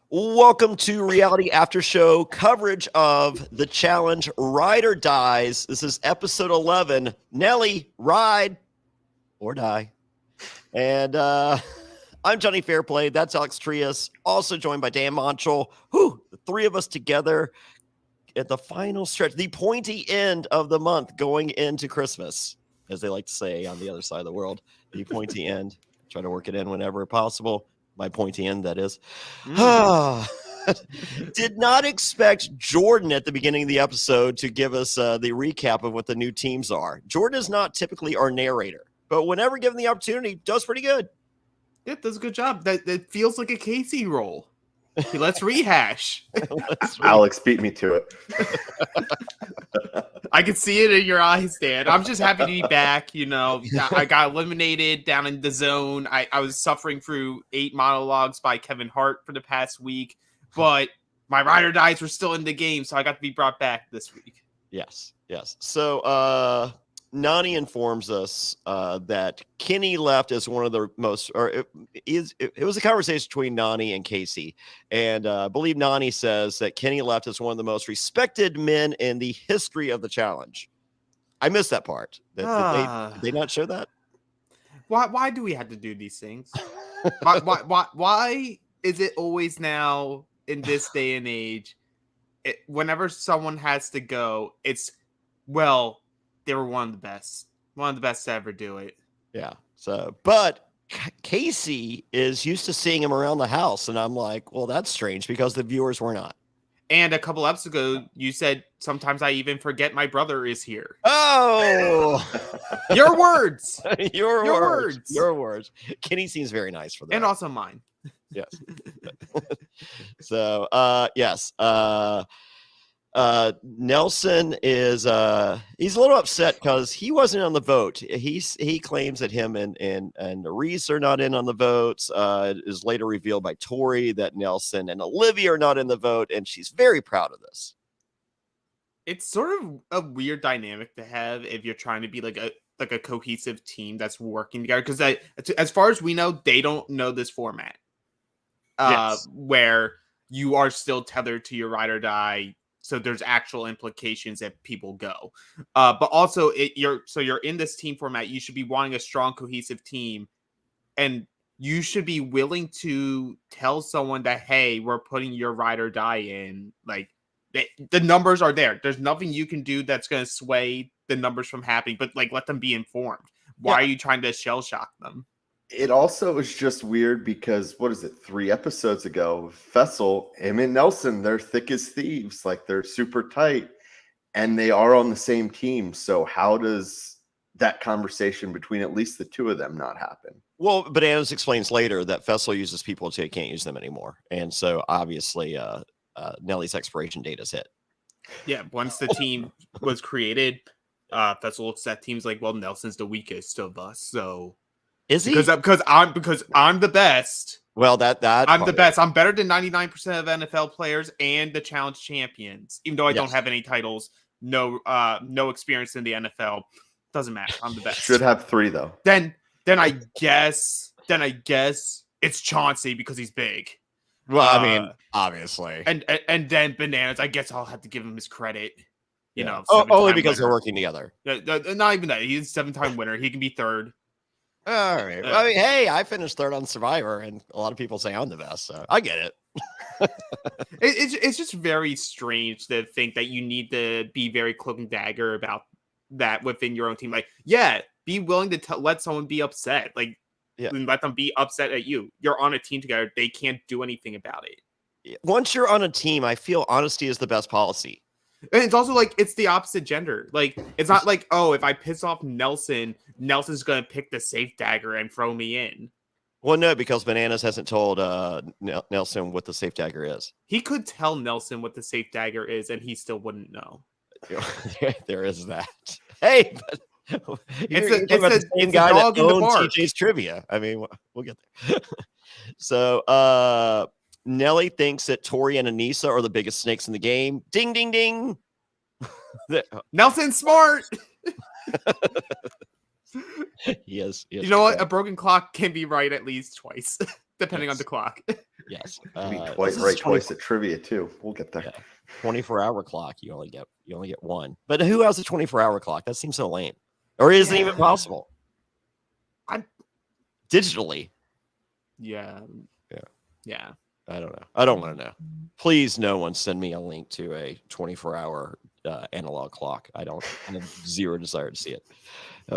Welcome to Reality After Show coverage of the challenge Ride or Dies. This is episode 11. Nelly, ride or die. And I'm Jonny Fairplay. That's Alex Trias. Also joined by Dan Montchal. The three of us together at the final stretch, the pointy end of the month going into Christmas, as they like to say on the other side of the world. The pointy end. Try to work it in whenever possible. My pointy end, that is. Did not expect Jordan at the beginning of the episode to give us the recap of what the new teams are. Jordan is not typically our narrator, but whenever given the opportunity, does pretty good. It does a good job. That feels like a Casey role. Let's rehash. Alex beat me to it. I can see it in your eyes, Dan. I'm just happy to be back. I got eliminated down in the zone. I was suffering through 8 monologues by Kevin Hart for the past week, but my ride or dies were still in the game, so I got to be brought back this week. Yes. So Nani informs us that Kenny left as one of the most, or it was a conversation between Nani and Casey. And I believe Nani says that Kenny left as one of the most respected men in the history of the challenge. I missed that part. Did they not show that? Why do we have to do these things? Why is it always now in this day and age, whenever someone has to go, it's, well, they were one of the best to ever do it. Yeah. So, but Casey is used to seeing him around the house, and I'm like, well, that's strange because the viewers were not. And a couple episodes ago, you said sometimes I even forget my brother is here. Oh, your words, your words. Kenny seems very nice for that, and also mine. Yes. So, yes. Nelson is he's a little upset because he wasn't on the vote. He claims that him and Reese are not in on the votes. It is later revealed by Tori that Nelson and Olivia are not in the vote, and she's very proud of this. It's sort of a weird dynamic to have if you're trying to be like a cohesive team that's working together, because as far as we know, they don't know this format. Yes. Where you are still tethered to your ride or die. So there's actual implications if people go. But also, you're in this team format. You should be wanting a strong, cohesive team. And you should be willing to tell someone that, hey, we're putting your ride or die in. Like, the numbers are there. There's nothing you can do that's going to sway the numbers from happening. But, like, let them be informed. Why are you trying to shell shock them? It also is just weird because, 3 episodes ago, Fessel, him and Nelson, they're thick as thieves. Like, they're super tight, and they are on the same team. So how does that conversation between at least the two of them not happen? Well, Bananas explains later that Fessel uses people until he can't use them anymore. And so, obviously, Nelly's expiration date is hit. Yeah, once the team was created, Fessel looks at teams like, well, Nelson's the weakest of us, so... Is he? Because I'm the best. Well, that I'm the best. I'm better than 99% of NFL players and the challenge champions. Even though I don't have any titles, no experience in the NFL. Doesn't matter. I'm the best. Should have 3 though. Then I guess it's Chauncey because he's big. Well, I mean, obviously. And then Bananas, I guess I'll have to give him his credit. You know, only because they're working together. Not even that. He's a 7-time winner. He can be 3rd. All right. I mean, hey, I finished 3rd on Survivor, and a lot of people say I'm the best, so I get it. It's just very strange to think that you need to be very cloak and dagger about that within your own team. Like, yeah, be willing to let someone be upset. Like, let them be upset at you. You're on a team together. They can't do anything about it. Once you're on a team, I feel honesty is the best policy. And it's also like, it's the opposite gender. Like, it's not like, oh, if I piss off Nelson's going to pick the safe dagger and throw me in. Well, no, because Bananas hasn't told Nelson what the safe dagger is. He could tell Nelson what the safe dagger is, and he still wouldn't know. There is that. Hey, but it's the same guy dog that in the owns bark. TJ's Trivia. I mean, we'll get there. So, Nelly thinks that Tori and Anissa are the biggest snakes in the game. Ding, ding, ding. Nelson's smart. Yes. You know what? A broken clock can be right at least twice. depending on the clock. Yes. Maybe This is twice at trivia too. We'll get there. Yeah. 24-hour clock. You only get one. But who has a 24-hour clock? That seems so lame. Or isn't even possible. Digitally. Yeah. I don't know. I don't want to know. Please, no one send me a link to a 24-hour analog clock. I have zero desire to see it.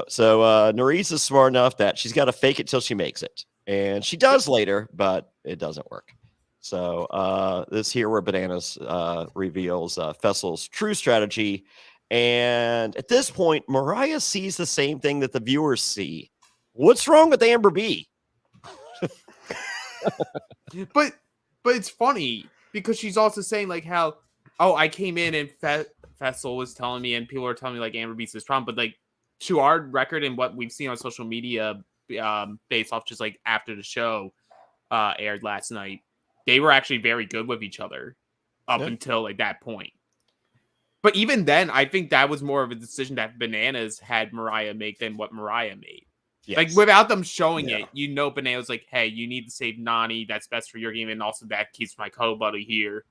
So Nerys is smart enough that she's got to fake it till she makes it. And she does later, but it doesn't work. So this here where Bananas reveals Fessel's true strategy. And at this point, Mariah sees the same thing that the viewers see. What's wrong with Amber B? But it's funny because she's also saying like how, oh, I came in and Fessel was telling me and people are telling me like Amber Beats this problem, but like to our record and what we've seen on social media based off just like after the show aired last night, they were actually very good with each other up until like that point. But even then, I think that was more of a decision that Bananas had Mariah make than what Mariah made. Yes. Like without them showing it, Bananas like, hey, you need to save Nani. That's best for your game, and also that keeps my co-buddy here.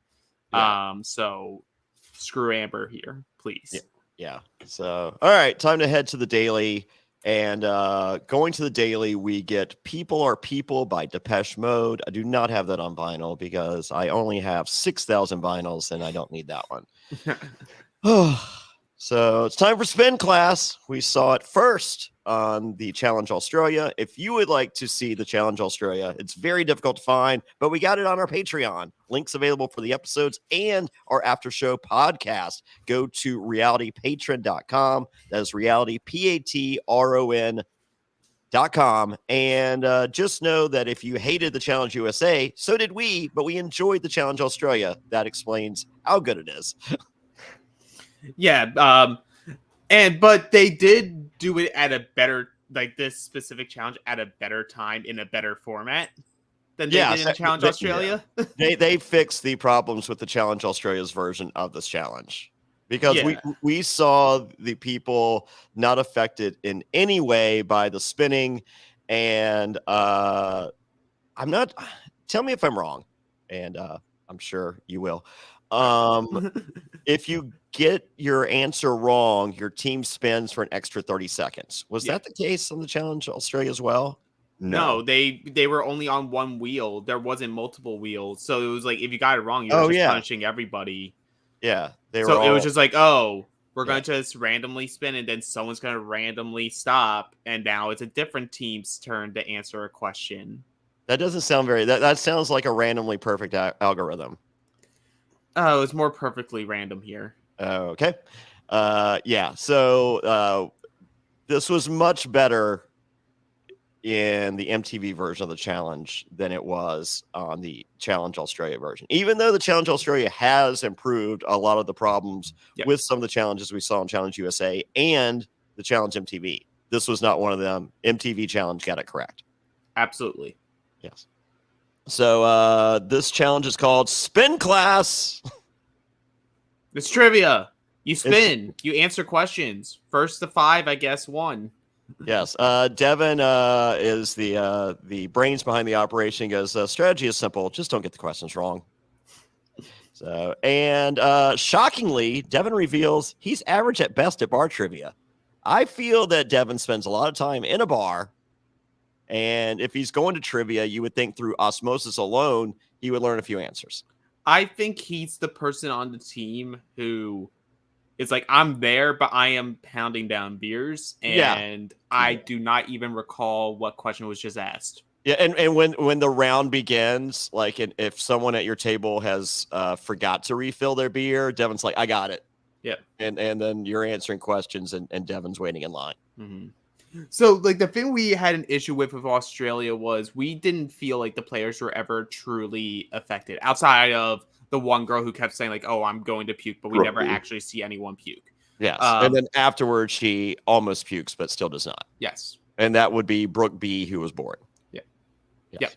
Yeah. So screw Amber here, please. Yeah. So all right, time to head to the daily. And going to the daily, we get People Are People by Depeche Mode. I do not have that on vinyl because I only have 6,000 vinyls and I don't need that one. So it's time for Spin Class. We saw it first on the Challenge Australia. If you would like to see the Challenge Australia, it's very difficult to find, but we got it on our Patreon. Links available for the episodes and our after show podcast. Go to realitypatron.com. That is reality, patron.com. And just know that if you hated the Challenge USA, so did we, but we enjoyed the Challenge Australia. That explains how good it is. Yeah, but they did do it at a better, like this specific challenge at a better time in a better format than they did in Challenge Australia. Yeah. They fixed the problems with the Challenge Australia's version of this challenge because we saw the people not affected in any way by the spinning, and tell me if I'm wrong, and I'm sure you will. If you get your answer wrong, your team spins for an extra 30 seconds. Was that the case on the Challenge Australia as well? No, they were only on one wheel. There wasn't multiple wheels. So it was like, if you got it wrong, you were just punishing everybody. Yeah. It was just like, oh, we're going to just randomly spin and then someone's going to randomly stop. And now it's a different team's turn to answer a question. That doesn't sound that sounds like a randomly perfect algorithm. Oh, it's more perfectly random here. Okay. So this was much better in the MTV version of the challenge than it was on the Challenge Australia version. Even though the Challenge Australia has improved a lot of the problems with some of the challenges we saw in Challenge USA and the Challenge MTV. This was not one of them. MTV Challenge got it correct. Absolutely. Yes. So this challenge is called Spin Class. It's trivia. You spin. You answer questions. First to 5, I guess, 1. Yes. Devin is the brains behind the operation. He goes, strategy is simple. Just don't get the questions wrong. So, and shockingly, Devin reveals he's average at best at bar trivia. I feel that Devin spends a lot of time in a bar. And if he's going to trivia, you would think through osmosis alone, he would learn a few answers. I think he's the person on the team who is like, I'm there, but I am pounding down beers. And I do not even recall what question was just asked. Yeah, and when the round begins, like if someone at your table has forgot to refill their beer, Devin's like, I got it. Yeah. And then you're answering questions and Devin's waiting in line. Mm-hmm. So, like, the thing we had an issue with Australia was we didn't feel like the players were ever truly affected outside of the one girl who kept saying, like, oh, I'm going to puke, but we never actually see anyone puke. Yes. And then afterwards, she almost pukes, but still does not. Yes. And that would be Brooke B, who was born. Yeah. Yes.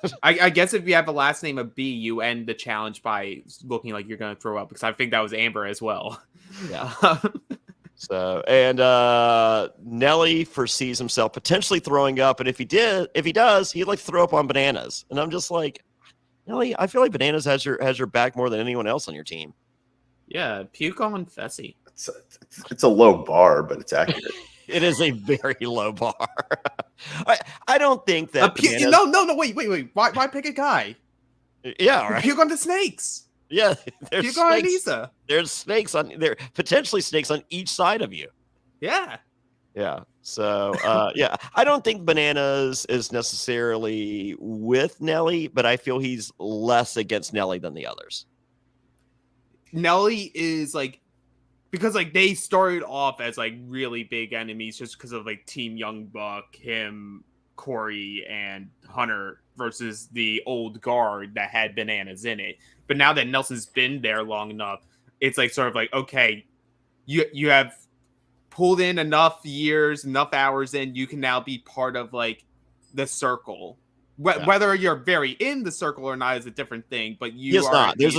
Yeah. I guess if you have a last name of B, you end the challenge by looking like you're going to throw up, because I think that was Amber as well. Yeah. So, and Nelly foresees himself potentially throwing up, and if he does, he'd like to throw up on Bananas. And I'm just like, Nelly, I feel like Bananas has your back more than anyone else on your team. Yeah, puke on Fessy. It's a low bar, but it's accurate. It is a very low bar. I don't think that Bananas... No, wait. Why pick a guy? Yeah, right. Puke on the snakes. Yeah, there's snakes. There's snakes potentially snakes on each side of you. Yeah. Yeah. So, yeah, I don't think Bananas is necessarily with Nelly, but I feel he's less against Nelly than the others. Nelly is like, because like they started off as like really big enemies just because of like Team Young Buck, him, Corey, and Hunter versus the old guard that had Bananas in it. But now that Nelson's been there long enough, it's like sort of like, okay, you have pulled in enough years, enough hours in, you can now be part of like the circle. Whether you're very in the circle or not is a different thing, but you are not. There's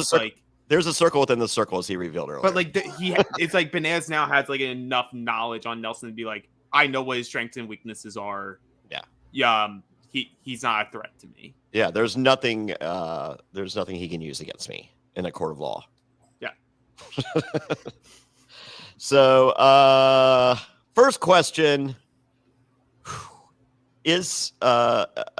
a circle within the circle, as he revealed earlier. But like it's like Bananas now has like enough knowledge on Nelson to be like, I know what his strengths and weaknesses are. Yeah. He's not a threat to me. Yeah, there's nothing he can use against me in a court of law. Yeah. So, first question is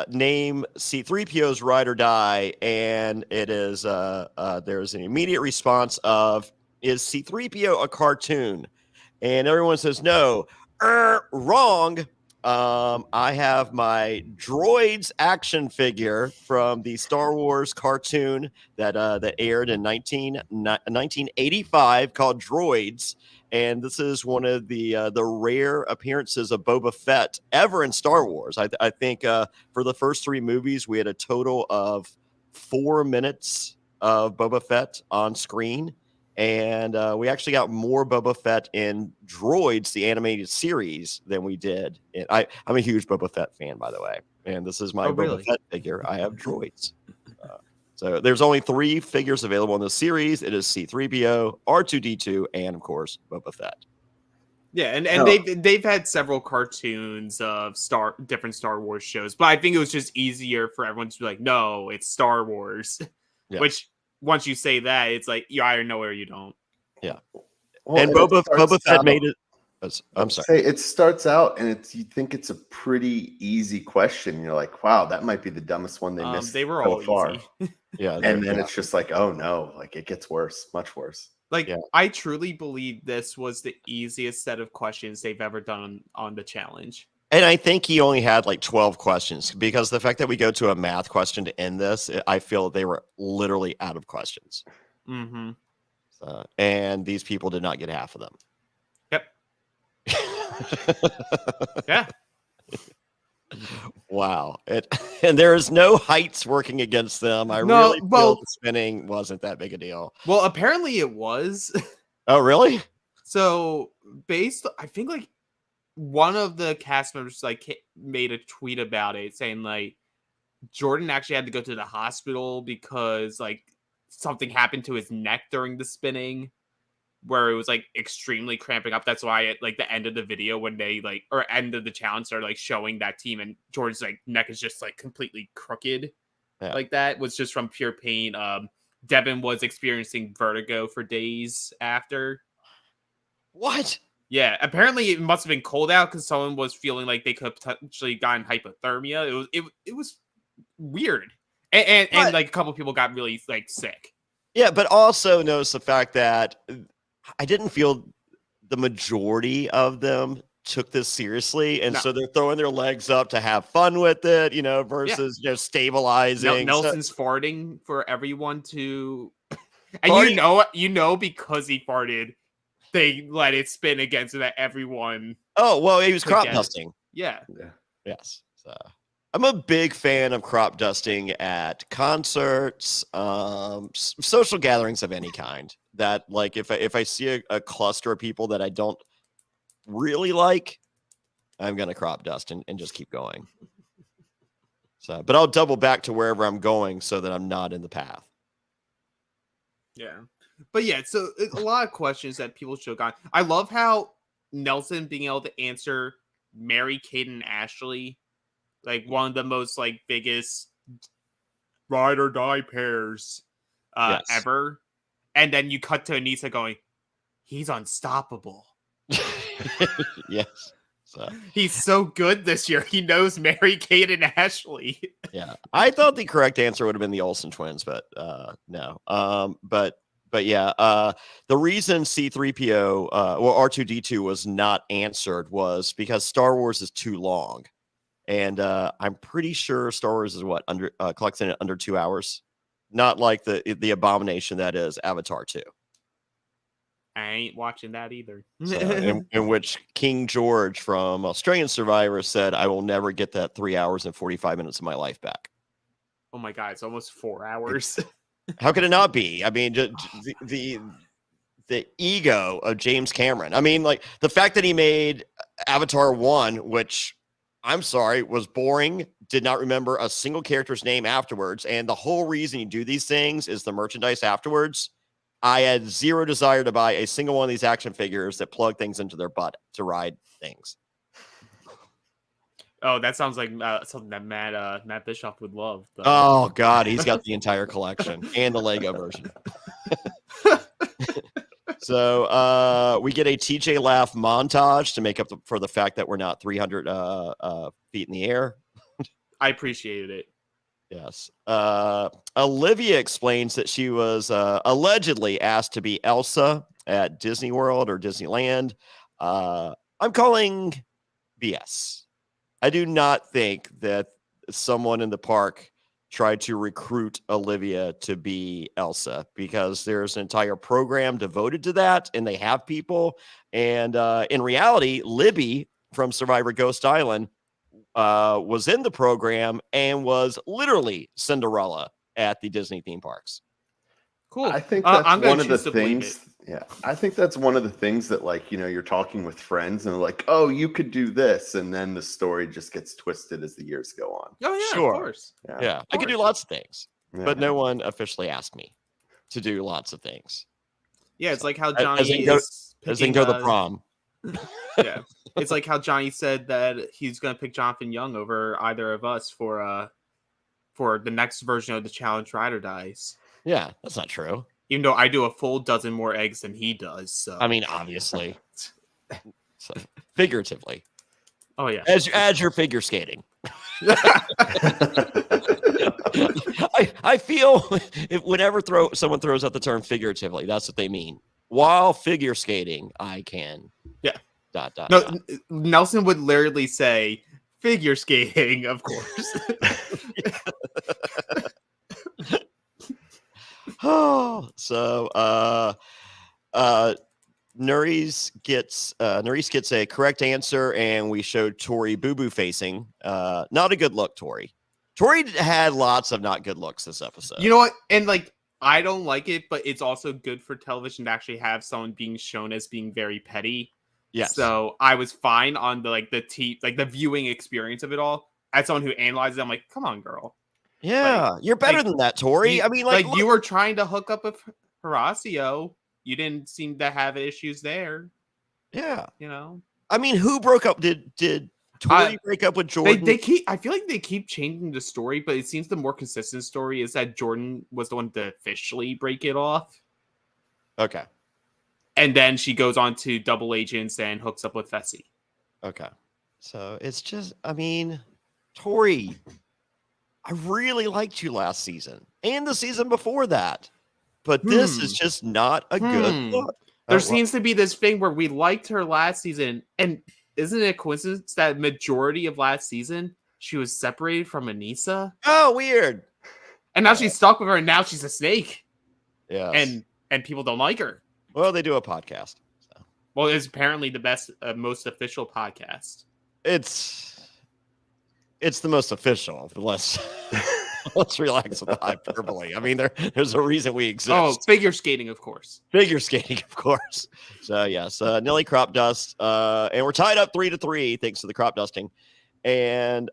name C-3PO's ride or die, and it is there's an immediate response of, is C-3PO a cartoon? And everyone says no. Wrong. I have my Droids action figure from the Star Wars cartoon that aired in 1985 called Droids. And this is one of the rare appearances of Boba Fett ever in Star Wars. I think for the first 3 movies, we had a total of 4 minutes of Boba Fett on screen. And we actually got more Boba Fett in Droids, the animated series, than we did. I'm a huge Boba Fett fan, by the way. And this is my Boba Fett figure. I have Droids. So there's only 3 figures available in the series. It is C-3PO, R2-D2, and, of course, Boba Fett. Yeah, and they've had several cartoons of different Star Wars shows. But I think it was just easier for everyone to be like, no, it's Star Wars. Yeah. Which... once you say that, it's like you either know it or you don't. Yeah. Well, and Boba Fett made it. I'm sorry. It starts out and you think it's a pretty easy question. You're like, wow, that might be the dumbest one they missed. They were all far. Easy. Yeah. And then it's just like, oh no, like it gets worse, much worse. Like, I truly believe this was the easiest set of questions they've ever done on the challenge. And I think he only had like 12 questions, because the fact that we go to a math question to end this, I feel they were literally out of questions. Mm-hmm. And these people did not get half of them. Yep. Yeah. Wow. And there is no heights working against them. I really feel the spinning wasn't that big a deal. Well, apparently it was. Oh, really? So I think like one of the cast members like made a tweet about it saying like Jordan actually had to go to the hospital because like something happened to his neck during the spinning where it was like extremely cramping up. That's why at like the end of the video when they like, or end of the challenge, started like showing that team and Jordan's like neck is just like completely crooked. Yeah. Like that was just from pure pain. Devin was experiencing vertigo for days after. What? Yeah, apparently it must have been cold out because someone was feeling like they could have potentially gotten hypothermia. It was weird, and like a couple of people got really like sick. Yeah, but also notice the fact that I didn't feel the majority of them took this seriously, and so they're throwing their legs up to have fun with it, versus stabilizing. Nelson's farting for everyone to, and because he farted. They let it spin again so that everyone. Oh, well, he was crop dusting. Yeah. Yes. So I'm a big fan of crop dusting at concerts, social gatherings of any kind. That, like, if I see a cluster of people that I don't really like, I'm going to crop dust and just keep going. So, but I'll double back to wherever I'm going so that I'm not in the path. Yeah. But yeah, so a lot of questions that people should have gotten. I love how Nelson being able to answer Mary, Kate, and Ashley, like one of the most like biggest ride or die pairs Yes. ever. And then you cut to Anissa going, he's unstoppable. Yes. So, he's so good this year. He knows Mary, Kate, and Ashley. yeah. I thought the correct answer would have been the Olsen twins, but no. But yeah, the reason C-3PO or R2-D2 was not answered was because Star Wars is too long. And I'm pretty sure Star Wars is collects in under 2 hours. Not like the abomination that is Avatar 2. I ain't watching that either. So, in which King George from Australian Survivor said, I will never get that 3 hours and 45 minutes of my life back. Oh my God, it's almost 4 hours. How could it not be? I mean, the ego of James Cameron. I mean, like the fact that he made Avatar 1, which I'm sorry, was boring, did not remember a single character's name afterwards. And the whole reason you do these things is the merchandise afterwards. I had zero desire to buy a single one of these action figures that plug things into their butt to ride things. Oh, that sounds like something that Matt Bischoff would love. Though. Oh, God, he's got the entire collection and the Lego version. So we get a TJ Laugh montage to make up for the fact that we're not 300 feet in the air. I appreciated it. Yes. Olivia explains that she was allegedly asked to be Elsa at Disney World or Disneyland. I'm calling BS. I do not think that someone in the park tried to recruit Olivia to be Elsa because there's an entire program devoted to that and they have people. And in reality, Libby from Survivor Ghost Island was in the program and was literally Cinderella at the Disney theme parks. Cool. I think that's one of the to believe things. Yeah, I think that's one of the things that, like, you're talking with friends and they're like, oh, you could do this. And then the story just gets twisted as the years go on. Oh, yeah, Sure. of course. Yeah. I could do lots of things, but no one officially asked me to do lots of things. Yeah, it's like how Johnny as in go the prom. Yeah, it's like how Johnny said that he's going to pick Jonathan Young over either of us for the next version of the Challenge Ride or Dies. Yeah, that's not true. Even though I do a full dozen more eggs than he does. So I mean, obviously, so, figuratively. Oh yeah, as you're figure skating. I feel if whenever someone throws out the term figuratively, that's what they mean. While figure skating, I can. Yeah. No, Nelson would literally say figure skating, of course. Oh, so Nerys gets a correct answer, and we showed Tori boo-boo facing. Not a good look, Tori. Tori had lots of not good looks this episode. You know what? And like, I don't like it, but it's also good for television to actually have someone being shown as being very petty. Yes. So I was fine on the viewing experience of it all. As someone who analyzes it, I'm like, come on, girl. Yeah, you're better than that, Tori. I mean, you were trying to hook up with Horacio. You didn't seem to have issues there. Yeah. I mean, who broke up? Did Tori break up with Jordan? I feel like they keep changing the story, but it seems the more consistent story is that Jordan was the one to officially break it off. Okay. And then she goes on to Double Agents and hooks up with Fessy. Okay. So it's just, I mean, Tori, I really liked you last season and the season before that, but this is just not a good look. There seems to be this thing where we liked her last season, and isn't it a coincidence that majority of last season she was separated from Anissa? Oh, weird. And now she's stuck with her, and now she's a snake. Yeah. And people don't like her. Well, they do a podcast. So. Well, it's apparently the best, most official podcast. It's the most official. Let's relax with the hyperbole. I mean, there's a reason we exist. Oh, figure skating, of course. Figure skating, of course. So yes, Nelly crop dust, and we're tied up 3-3 thanks to the crop dusting. And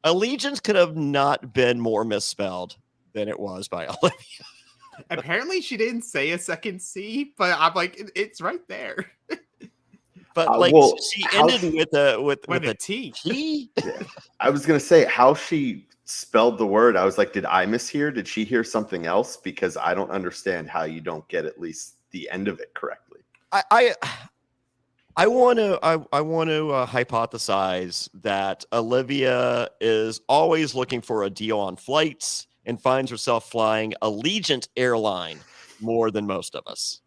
Allegiance could have not been more misspelled than it was by Olivia. Apparently, she didn't say a second C, but I'm like, it's right there. But like well, she how ended she- with a With a T. T. Yeah. I was gonna say how she spelled the word. I was like, did I mishear? Did she hear something else? Because I don't understand how you don't get at least the end of it correctly. I want to hypothesize that Olivia is always looking for a deal on flights and finds herself flying Allegiant airline more than most of us.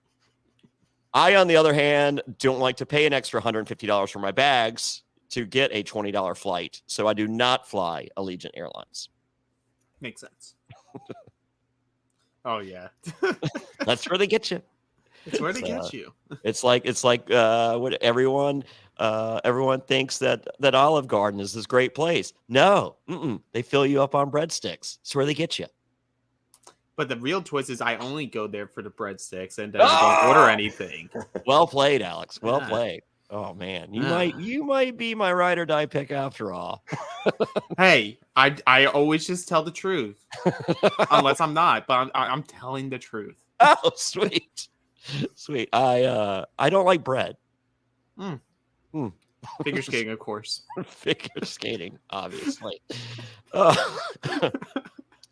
I, on the other hand, don't like to pay an extra $150 for my bags to get a $20 flight, so I do not fly Allegiant Airlines. Makes sense. Oh yeah. That's where they get you. It's where they get you. It's like what everyone thinks that Olive Garden is this great place. No, they fill you up on breadsticks. It's where they get you. But the real twist is I only go there for the breadsticks and I don't order anything. Well played, Alex. Well Yeah. played. Oh man, you might be my ride or die pick after all. Hey, I always just tell the truth, unless I'm not. But I'm telling the truth. Oh, sweet. Sweet. I don't like bread. Figure skating, of course. Figure skating, obviously.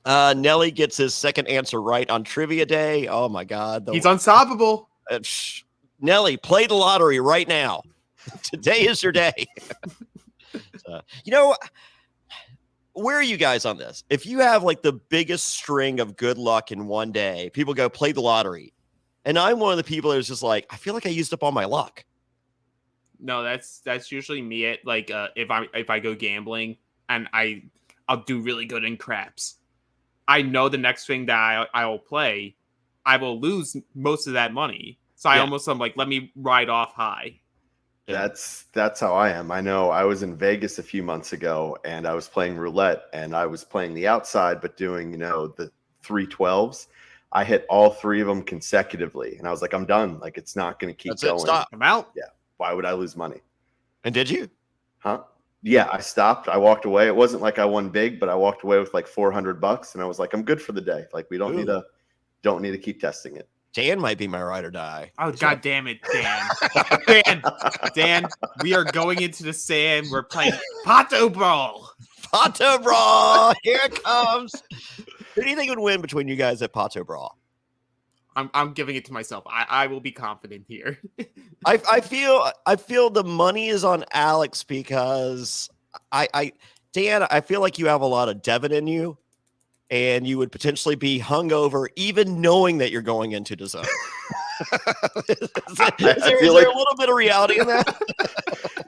Nelly gets his second answer right on trivia day. Oh my God. He's unstoppable. Nelly, play the lottery right now. Today is your day. Where are you guys on this? If you have like the biggest string of good luck in one day, people go play the lottery. And I'm one of the people that's just like, I feel like I used up all my luck. No, that's usually me at like if I go gambling and I'll do really good in craps. I know the next thing that I will play, I will lose most of that money. So I almost am like, let me ride off high. Yeah. That's how I am. I know I was in Vegas a few months ago and I was playing roulette and I was playing the outside, but doing, the 312s. I hit all three of them consecutively. And I was like, I'm done. Like, it's not going to keep going. Stop. I'm out. Yeah. Why would I lose money? And did you? Huh? Yeah, I stopped. I walked away. It wasn't like I won big, but I walked away with like $400 and I was like, I'm good for the day. Like, we don't need to keep testing it. Dan might be my ride or die. Oh, God damn it, Dan. Dan, we are going into the sand. We're playing Pato Brawl. Pato Brawl. Here it comes. Who do you think would win between you guys at Pato Brawl? I'm giving it to myself. I will be confident here. I feel the money is on Alex because Dan, I feel like you have a lot of Devin in you. And you would potentially be hungover, even knowing that you're going into the zone. Is there a little bit of reality in that?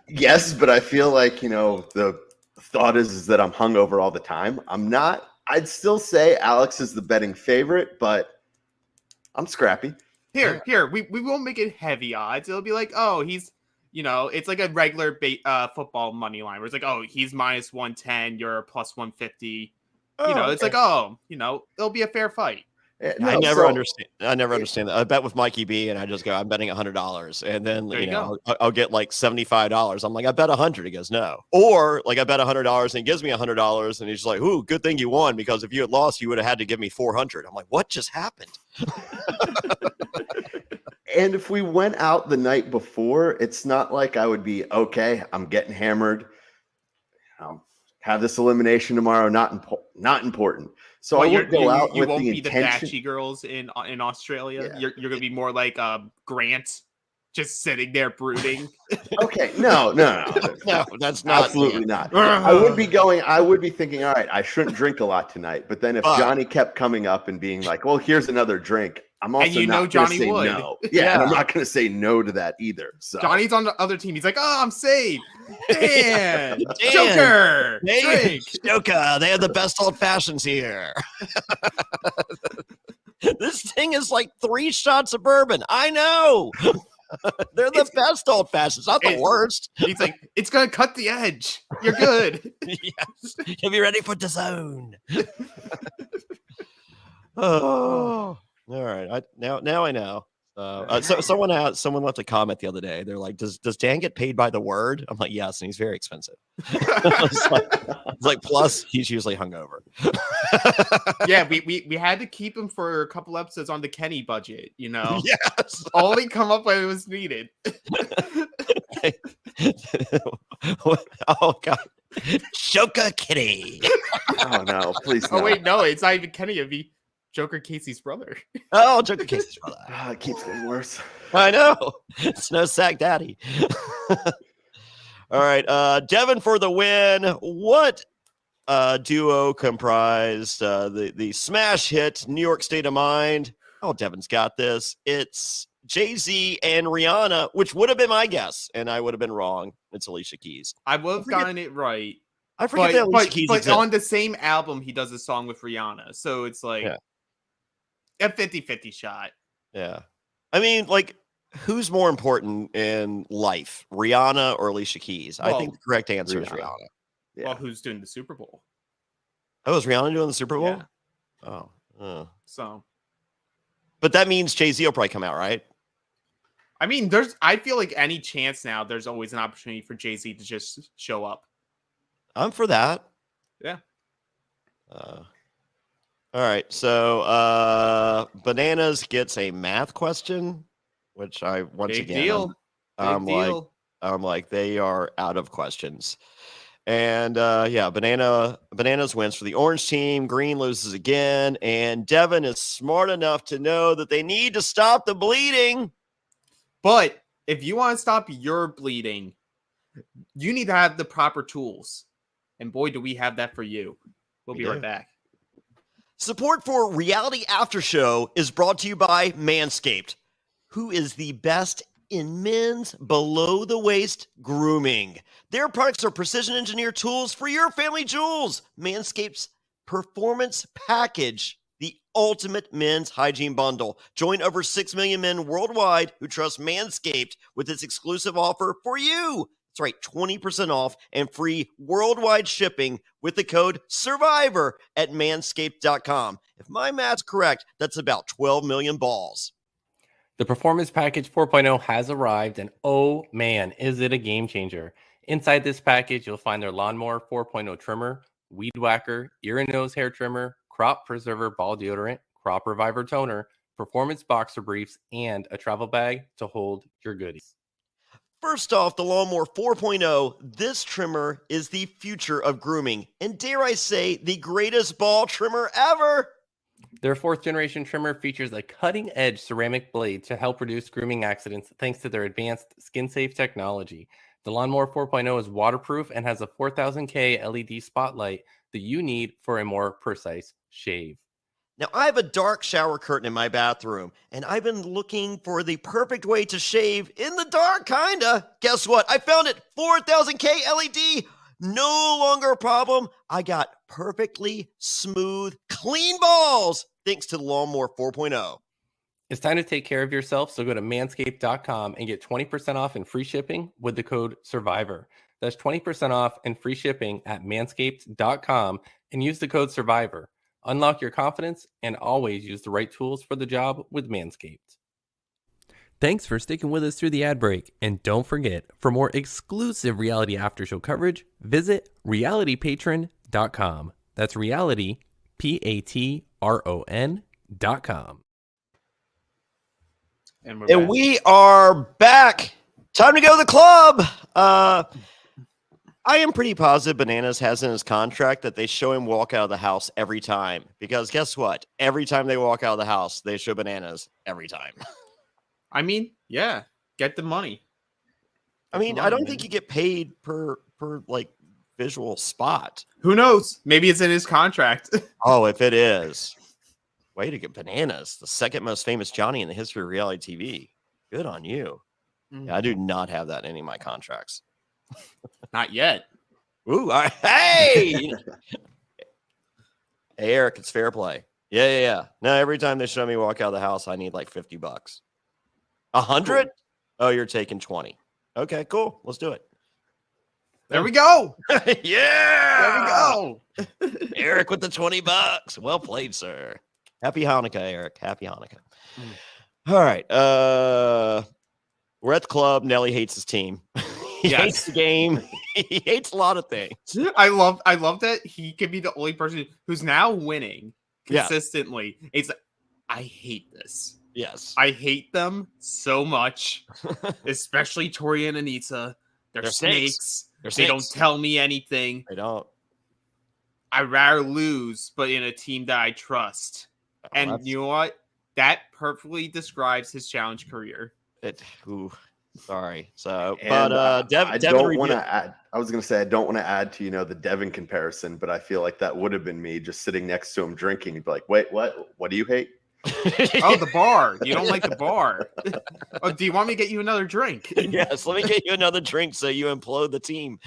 Yes, but I feel like, the thought is that I'm hungover all the time. I'm not. I'd still say Alex is the betting favorite, but I'm scrappy. Here, we won't make it heavy odds. It'll be like, oh, he's, it's like a regular football money line where it's like, oh, he's minus 110, you're plus 150. It's like, it'll be a fair fight. I never understand that. I bet with Mikey B and I just go, I'm betting $100. And then, I'll get like $75. I'm like, I bet 100. He goes, no. Or like I bet $100 and he gives me $100 and he's like, ooh, good thing you won because if you had lost, you would have had to give me 400. I'm like, what just happened? And if we went out the night before, it's not like I would be, okay, I'm getting hammered. Have this elimination tomorrow, not important. So I would go out with the intention. You won't be the Batchy girls in Australia. Yeah. You're gonna be more like Grant, just sitting there brooding. Okay, no, that's not absolutely not. I would be thinking, all right, I shouldn't drink a lot tonight. But then if Johnny kept coming up and being like, well, here's another drink, I'm also not going to say no. Yeah, and I'm not going to say no to that either. So Johnny's on the other team. He's like, oh, I'm safe. Dan, Joker, drink. Joker, they have the best old fashions here. This thing is like 3 shots of bourbon. I know. They're the best old fashions, not the worst. He's like, it's gonna cut the edge. You're good. Yes. You'll be ready for the zone. Oh, all right. Now I know. So someone left a comment the other day. They're like, does Dan get paid by the word? I'm like, yes, and he's very expensive. It's like plus he's usually hungover. Yeah, we had to keep him for a couple episodes on the Kenny budget, Yes. Only come up when it was needed. Oh God, Joker Kitty. Oh no, please Oh no. wait, no, it's not even Kenny. It'd be Joker Casey's brother. Oh, Joker Casey's brother. It keeps getting worse. I know. It's no sack daddy. All right, Devin for the win. What duo comprised the smash hit New York State of Mind? Oh, Devin's got this. It's Jay-Z and Rihanna, which would have been my guess, and I would have been wrong. It's Alicia Keys. I would have gotten it right. I forget that Alicia Keys but exists. on the same album, he does a song with Rihanna. So it's like a 50-50 shot. Yeah. I mean, like, who's more important in life, Rihanna or Alicia Keys? I think the correct answer is Rihanna. Yeah. Well, who's doing the Super Bowl? Oh, is Rihanna doing the Super Bowl? Yeah. Oh. So, But that means Jay-Z will probably come out, right? I mean, I feel like any chance now, there's always an opportunity for Jay-Z to just show up. I'm for that. Yeah. All right. So Bananas gets a math question, which I Big deal. I'm like they are out of questions. And Bananas wins for the orange team. Green loses again. And Devin is smart enough to know that they need to stop the bleeding. But if you want to stop your bleeding, you need to have the proper tools. And boy, do we have that for you. We'll be right back. Support for Reality After Show is brought to you by Manscaped, who is the best in men's below-the-waist grooming. Their products are precision-engineered tools for your family jewels. Manscaped's Performance Package, the ultimate men's hygiene bundle. Join over 6 million men worldwide who trust Manscaped with this exclusive offer for you. That's right, 20% off and free worldwide shipping with the code SURVIVOR at manscaped.com. If my math's correct, that's about 12 million balls. The Performance Package 4.0 has arrived, and oh man, is it a game changer. Inside this package, you'll find their Lawnmower 4.0 trimmer, Weed Whacker, ear and nose hair trimmer, Crop Preserver ball deodorant, Crop Reviver toner, Performance boxer briefs, and a travel bag to hold your goodies. First off, the Lawnmower 4.0, this trimmer is the future of grooming, and dare I say, the greatest ball trimmer ever. Their 4th generation trimmer features a cutting-edge ceramic blade to help reduce grooming accidents thanks to their advanced skin-safe technology. The Lawnmower 4.0 is waterproof and has a 4000K LED spotlight that you need for a more precise shave. Now, I have a dark shower curtain in my bathroom, and I've been looking for the perfect way to shave in the dark, kinda. Guess what? I found it. 4000K LED. No longer a problem. I got perfectly smooth, clean balls thanks to the Lawnmower 4.0. It's time to take care of yourself, so go to manscaped.com and get 20% off and free shipping with the code SURVIVOR. That's 20% off and free shipping at manscaped.com and use the code SURVIVOR. Unlock your confidence and always use the right tools for the job with Manscaped. Thanks for sticking with us through the ad break. And don't forget, for more exclusive Reality After Show coverage, visit realitypatron.com. That's reality, Patron.com. And we are back. Time to go to the club. I am pretty positive Bananas has in his contract that they show him walk out of the house every time. Because guess what? Every time they walk out of the house, they show Bananas every time. I mean, yeah, get the money. I mean, I don't think you get paid per like visual spot. Who knows? Maybe it's in his contract. Oh, if it is. Way to get Bananas, the second most famous Johnny in the history of reality TV. Good on you. Yeah, I do not have that in any of my contracts. Not yet. Ooh, all right. Hey! Hey, Eric, it's fair play. Yeah. No, every time they show me walk out of the house, I need like $50. 100? Cool. Oh, you're taking 20. Okay, cool. Let's do it. There we go. Yeah. There we go. Eric with the $20. Well played, sir. Happy Hanukkah, Eric. Happy Hanukkah. All right. We're at the club. Nelly hates his team. He hates the game. He hates a lot of things. I love that he could be the only person who's now winning consistently. Yeah. It's like, I hate this. Yes. I hate them so much, especially Tori and Anita. They're snakes. They don't tell me anything. They don't. I'd rather lose, but in a team that I trust. Oh, And you know what? That perfectly describes his challenge career. Sorry. So, And, but Devin, I don't want to add. I was going to say I don't want to add to the Devin comparison, but I feel like that would have been me just sitting next to him drinking. He'd be like, "Wait, what? What do you hate?" Oh, the bar. You don't like the bar. Oh, do you want me to get you another drink? Yes, let me get you another drink so you implode the team.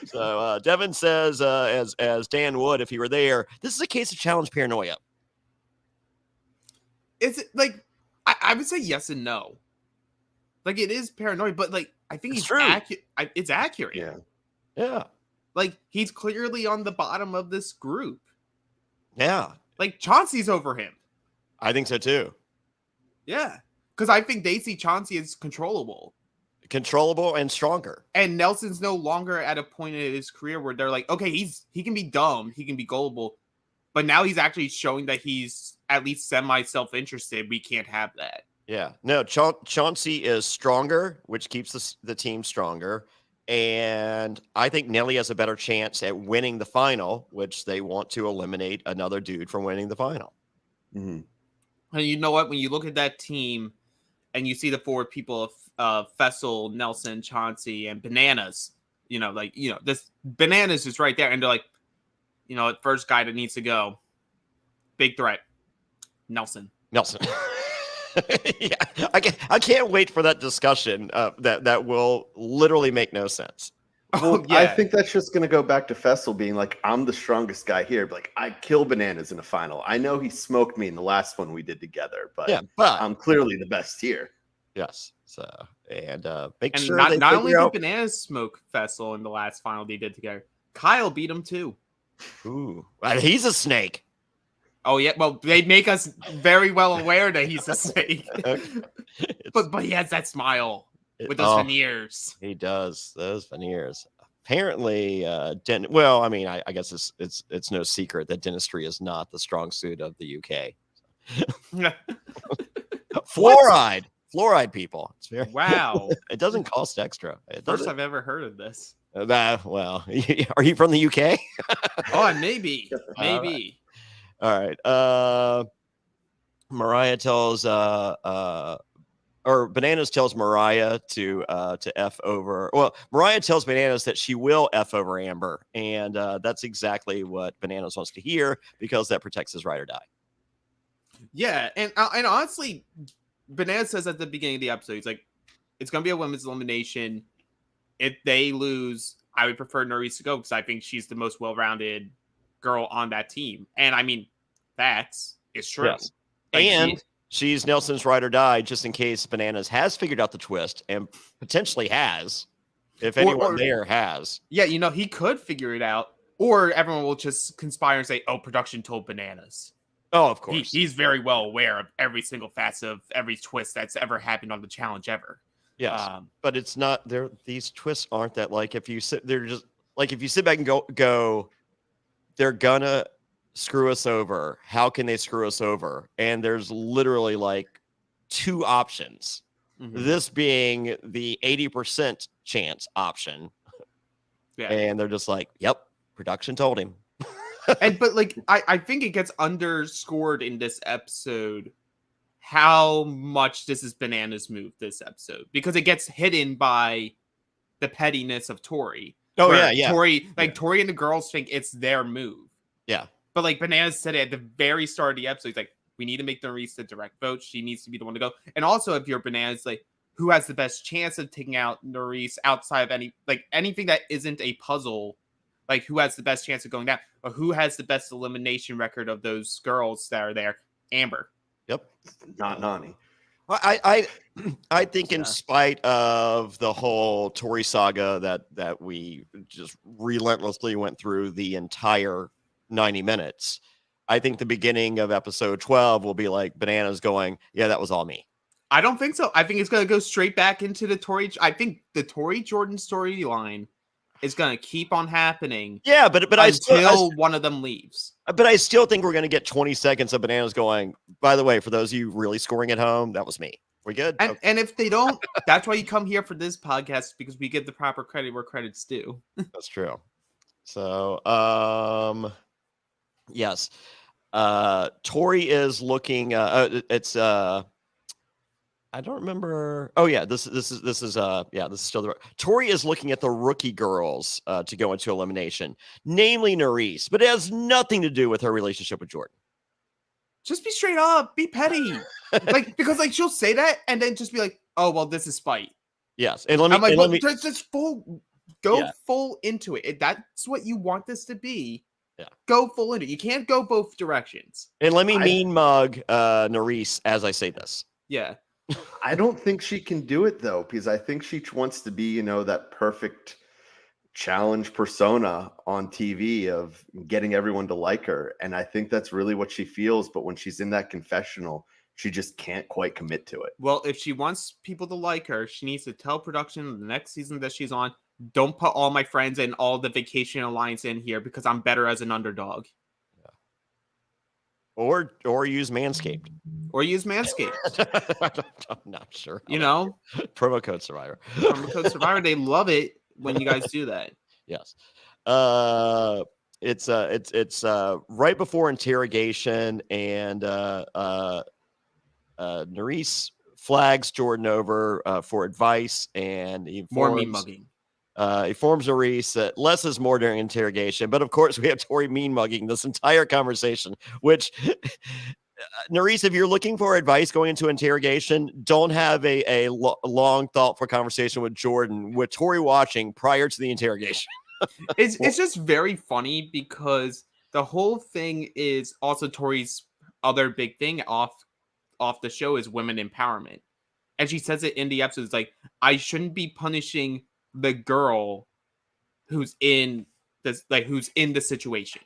So Devin says, as Dan would if he were there, this is a case of challenge paranoia. Is it like I would say yes and no. Like it is paranoid, but like I think It's he's true. accurate. It's accurate. Yeah. Like he's clearly on the bottom of this group. Yeah. Like Chauncey's over him. I think so too. Yeah. Because I think they see Chauncey as controllable. Controllable and stronger. And Nelson's no longer at a point in his career where they're like, okay, he can be dumb, he can be gullible, but now he's actually showing that he's at least semi self-interested. We can't have that. Yeah. No, Chauncey is stronger, which keeps the team stronger. And I think Nelly has a better chance at winning the final, which they want to eliminate another dude from winning the final. Mm-hmm. And you know what? When you look at that team and you see the four people of Fessel, Nelson, Chauncey, and Bananas, this Bananas is right there. And they're like, first guy that needs to go. Big threat. Nelson. Yeah, I can't wait for that discussion that will literally make no sense. Well, yeah. I think that's just going to go back to Fessel being like, I'm the strongest guy here. But like, I kill Bananas in a final. I know he smoked me in the last one we did together, but I'm clearly the best here. Yes. So, and not only did Bananas smoke Fessel in the last final they did together, Kyle beat him too. Ooh, he's a snake. Oh yeah, well they make us very well aware that he's a snake. but he has that smile with those veneers. He does those veneers. Apparently, well, I mean, I guess it's no secret that dentistry is not the strong suit of the UK. Fluoride, people. It's very wow. It doesn't cost extra. First I've ever heard of this. Well, are you from the UK? Oh, maybe. All right. Mariah tells or Bananas tells Mariah to F over. Well, Mariah tells Bananas that she will F over Amber, and that's exactly what Bananas wants to hear because that protects his ride or die. Yeah, and honestly, Bananas says at the beginning of the episode, he's like, "It's gonna be a women's elimination. If they lose, I would prefer Nerys to go because I think she's the most well-rounded girl on that team." And I mean, it's true. Yes. Like, and she's Nelson's ride or die just in case Bananas has figured out the twist and potentially has. If anyone there has. Yeah, he could figure it out. Or everyone will just conspire and say, oh, production told Bananas. Oh, of course. He's very well aware of every single facet of every twist that's ever happened on the challenge ever. Yes. But it's not there. These twists aren't that like if you sit back and go, they're gonna screw us over. How can they screw us over? And there's literally like two options. Mm-hmm. This being the 80% chance option. Yeah. And they're just like, yep, production told him. But like I think it gets underscored in this episode how much this is Bananas' move this episode. Because it gets hidden by the pettiness of Tori. Oh, yeah. Tori and the girls think it's their move. Yeah. But like Bananas said it at the very start of the episode, he's like, we need to make Nerys the direct vote. She needs to be the one to go. And also, if you're Bananas, like, who has the best chance of taking out Nerys outside of anything that isn't a puzzle? Like, who has the best chance of going down? Or who has the best elimination record of those girls that are there? Amber. Yep. Not Nani. Well, I think in spite of the whole Tori saga that we just relentlessly went through the entire 90 minutes, I think the beginning of episode 12 will be like Bananas going, yeah, that was all me. I don't think so. I think it's going to go straight back into the Tori. I think the Tori Jordan storyline is going to keep on happening. Yeah, but until one of them leaves. But I still think we're going to get 20 seconds of Bananas going, by the way, for those of you really scoring at home, that was me. We good? And, Okay. and if they don't, that's why you come here for this podcast, because we give the proper credit where credit's due. That's true. So, yes. Tori is looking, it's, I don't remember. Oh yeah, this is still the Tori is looking at the rookie girls to go into elimination, namely Nerys, but it has nothing to do with her relationship with Jordan. Just be straight up, be petty. because she'll say that and then just be like, "Oh, well, this is spite." Yes. And let me just full into it. If that's what you want this to be. Yeah. Go full into it. You can't go both directions. And let me mean mug Nerys as I say this. Yeah. I don't think she can do it though, because I think she wants to be, that perfect challenge persona on TV of getting everyone to like her. And I think that's really what she feels. But when she's in that confessional, she just can't quite commit to it. Well, if she wants people to like her, she needs to tell production the next season that she's on, don't put all my friends and all the Vacation Alliance in here because I'm better as an underdog. Yeah. Or use Manscaped. Or use Manscaped. I'm not sure. Promo code Survivor. Promo code Survivor. They love it when you guys do that. Yes. It's right before interrogation, and Nerys flags Jordan over for advice, and he more mean mugging. He informs Nerys that less is more during interrogation, but of course we have Tori mean mugging this entire conversation, which Nerys, if you're looking for advice going into interrogation, don't have a long, thoughtful conversation with Jordan, with Tori watching prior to the interrogation. It's just very funny because the whole thing is also Tori's other big thing off the show is women empowerment. And she says it in the episodes, like, I shouldn't be punishing the girl who's in this, like, who's in the situation.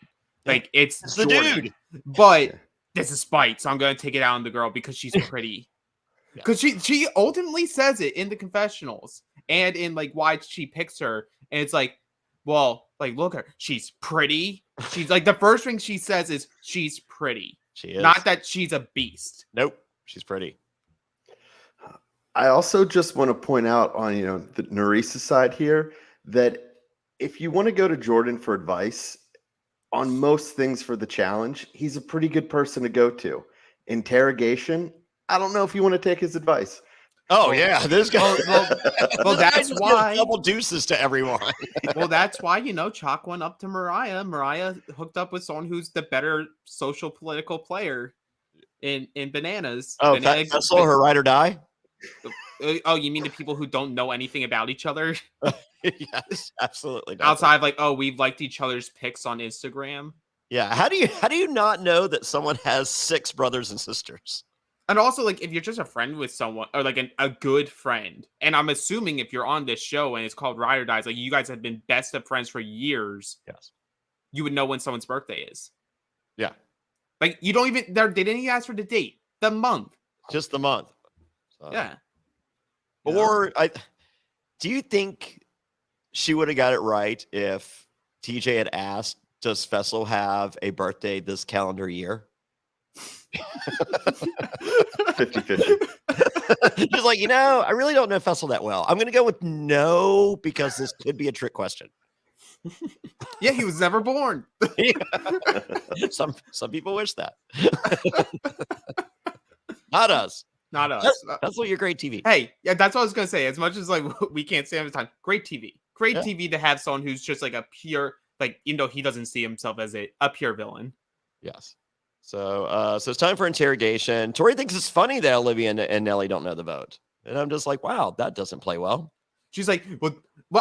Like, it's the dude. But this is spite, so I'm going to take it out on the girl because she's pretty. Because she ultimately says it in the confessionals and in, like, why she picks her. And it's like, well, like, look at her. She's pretty. She's like, the first thing she says is she's pretty. She is. Not that she's a beast. Nope. She's pretty. I also just want to point out on, the Nerys' side here that if you want to go to Jordan for advice on most things for the challenge, he's a pretty good person to go to. Interrogation, I don't know if you want to take his advice. Oh yeah, this guy. Well, that's why double deuces to everyone. Well, that's why Chalk went up to Mariah. Mariah hooked up with someone who's the better social political player in Bananas. Oh, that's all her ride or die. Oh, you mean the people who don't know anything about each other? Yes, absolutely. Outside of like, oh, we've liked each other's pics on Instagram. Yeah. How do you not know that someone has 6 brothers and sisters? And also, like, if you're just a friend with someone, or like a good friend, and I'm assuming if you're on this show and it's called Ride or Dies, like you guys have been best of friends for years. Yes. You would know when someone's birthday is. Yeah. Like you don't even they didn't even ask for the date, the month. Just the month. So. Yeah. Or do you think she would have got it right if TJ had asked, does Fessel have a birthday this calendar year? 50-50. He's like, I really don't know Fessel that well. I'm going to go with no because this could be a trick question. Yeah, he was never born. Some people wish that. Not us. Not us. That's what you're great TV. Hey, yeah, that's what I was gonna say. As much as like we can't say all the time, great TV. Great TV to have someone who's just like a pure, like, even though he doesn't see himself as a pure villain. Yes. So it's time for interrogation. Tori thinks it's funny that Olivia and Nelly don't know the vote. And I'm just like, wow, that doesn't play well. She's like, well,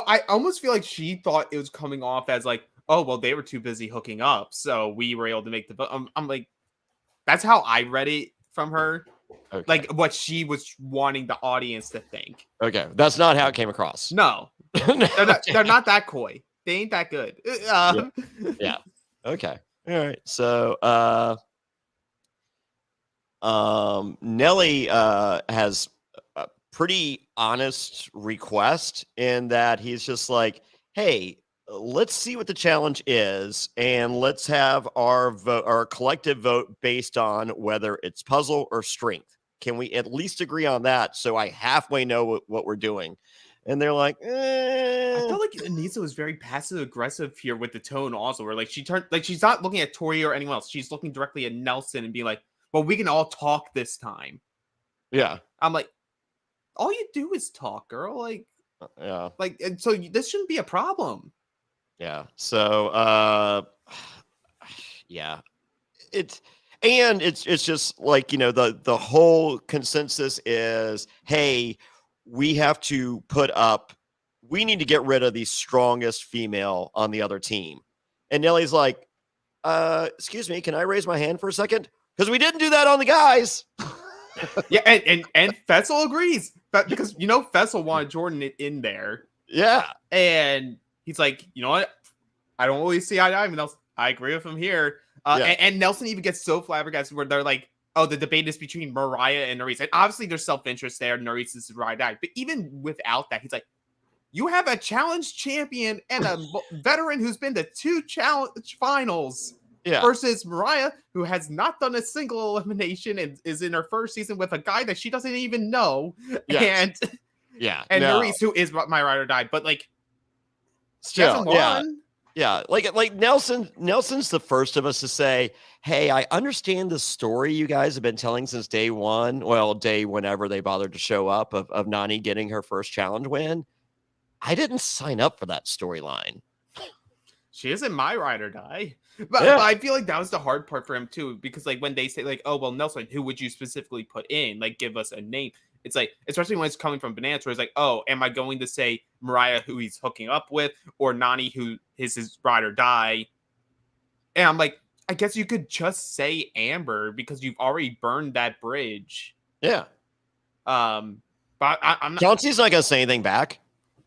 I almost feel like she thought it was coming off as like, oh, well, they were too busy hooking up, so we were able to make the vote. I'm like, that's how I read it from her. Okay. Like what she was wanting the audience to think. Okay. That's not how it came across. No. They're not that coy. They ain't that good. Yeah. Okay. All right. So Nelly has a pretty honest request in that he's just like, hey, let's see what the challenge is, and let's have our collective vote based on whether it's puzzle or strength. Can we at least agree on that so I halfway know what we're doing? And they're like, I felt like Anissa was very passive aggressive here with the tone also, where like she turned like she's not looking at Tori or anyone else. She's looking directly at Nelson and being like, well, we can all talk this time. yeah. I'm like, all you do is talk, girl. Yeah. And so this shouldn't be a problem. Yeah. So yeah. It's just like, the whole consensus is, hey, we have to we need to get rid of the strongest female on the other team. And Nelly's like, excuse me, can I raise my hand for a second? Because we didn't do that on the guys. Yeah, and Fessel agrees. But because Fessel wanted Jordan in there. Yeah. And he's like, you know what? I don't really see eye to eye with Nelson. I agree with him here. And Nelson even gets so flabbergasted where they're like, oh, the debate is between Mariah and Nerys. And obviously there's self-interest there. Nerys is ride or die. But even without that, he's like, you have a challenge champion and a veteran who's been to 2 challenge finals. Yeah. Versus Mariah, who has not done a single elimination and is in her first season with a guy that she doesn't even know. Yes. And Nerys, who is my ride or die, but like still, yeah. Like Nelson's the first of us to say, hey, I understand the story you guys have been telling since day one. Well, day whenever they bothered to show up of Nani getting her first challenge win. I didn't sign up for that storyline. She isn't my ride or die. But I feel like that was the hard part for him too, because like when they say like, oh, well, Nelson, who would you specifically put in? Like, give us a name. It's like, especially when it's coming from Bananas, where it's like, oh, am I going to say Mariah, who he's hooking up with, or Nani, who is his ride or die? And I'm like, I guess you could just say Amber because you've already burned that bridge. Yeah. But I'm not. Chauncey's not gonna say anything back.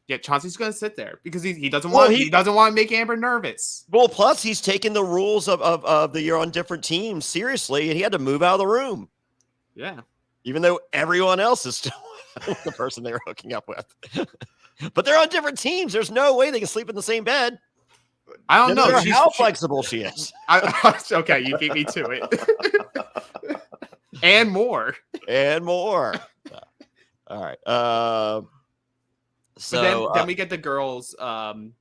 Yeah, Chauncey's gonna sit there because he doesn't want he doesn't want to make Amber nervous. Well, plus he's taken the rules of the year on different teams seriously, and he had to move out of the room. Yeah, even though everyone else is still the person they were hooking up with, but they're on different teams. There's no way they can sleep in the same bed. I don't know how flexible she is. Okay, you beat me to it, and more. All right. So then we get the girls. Well,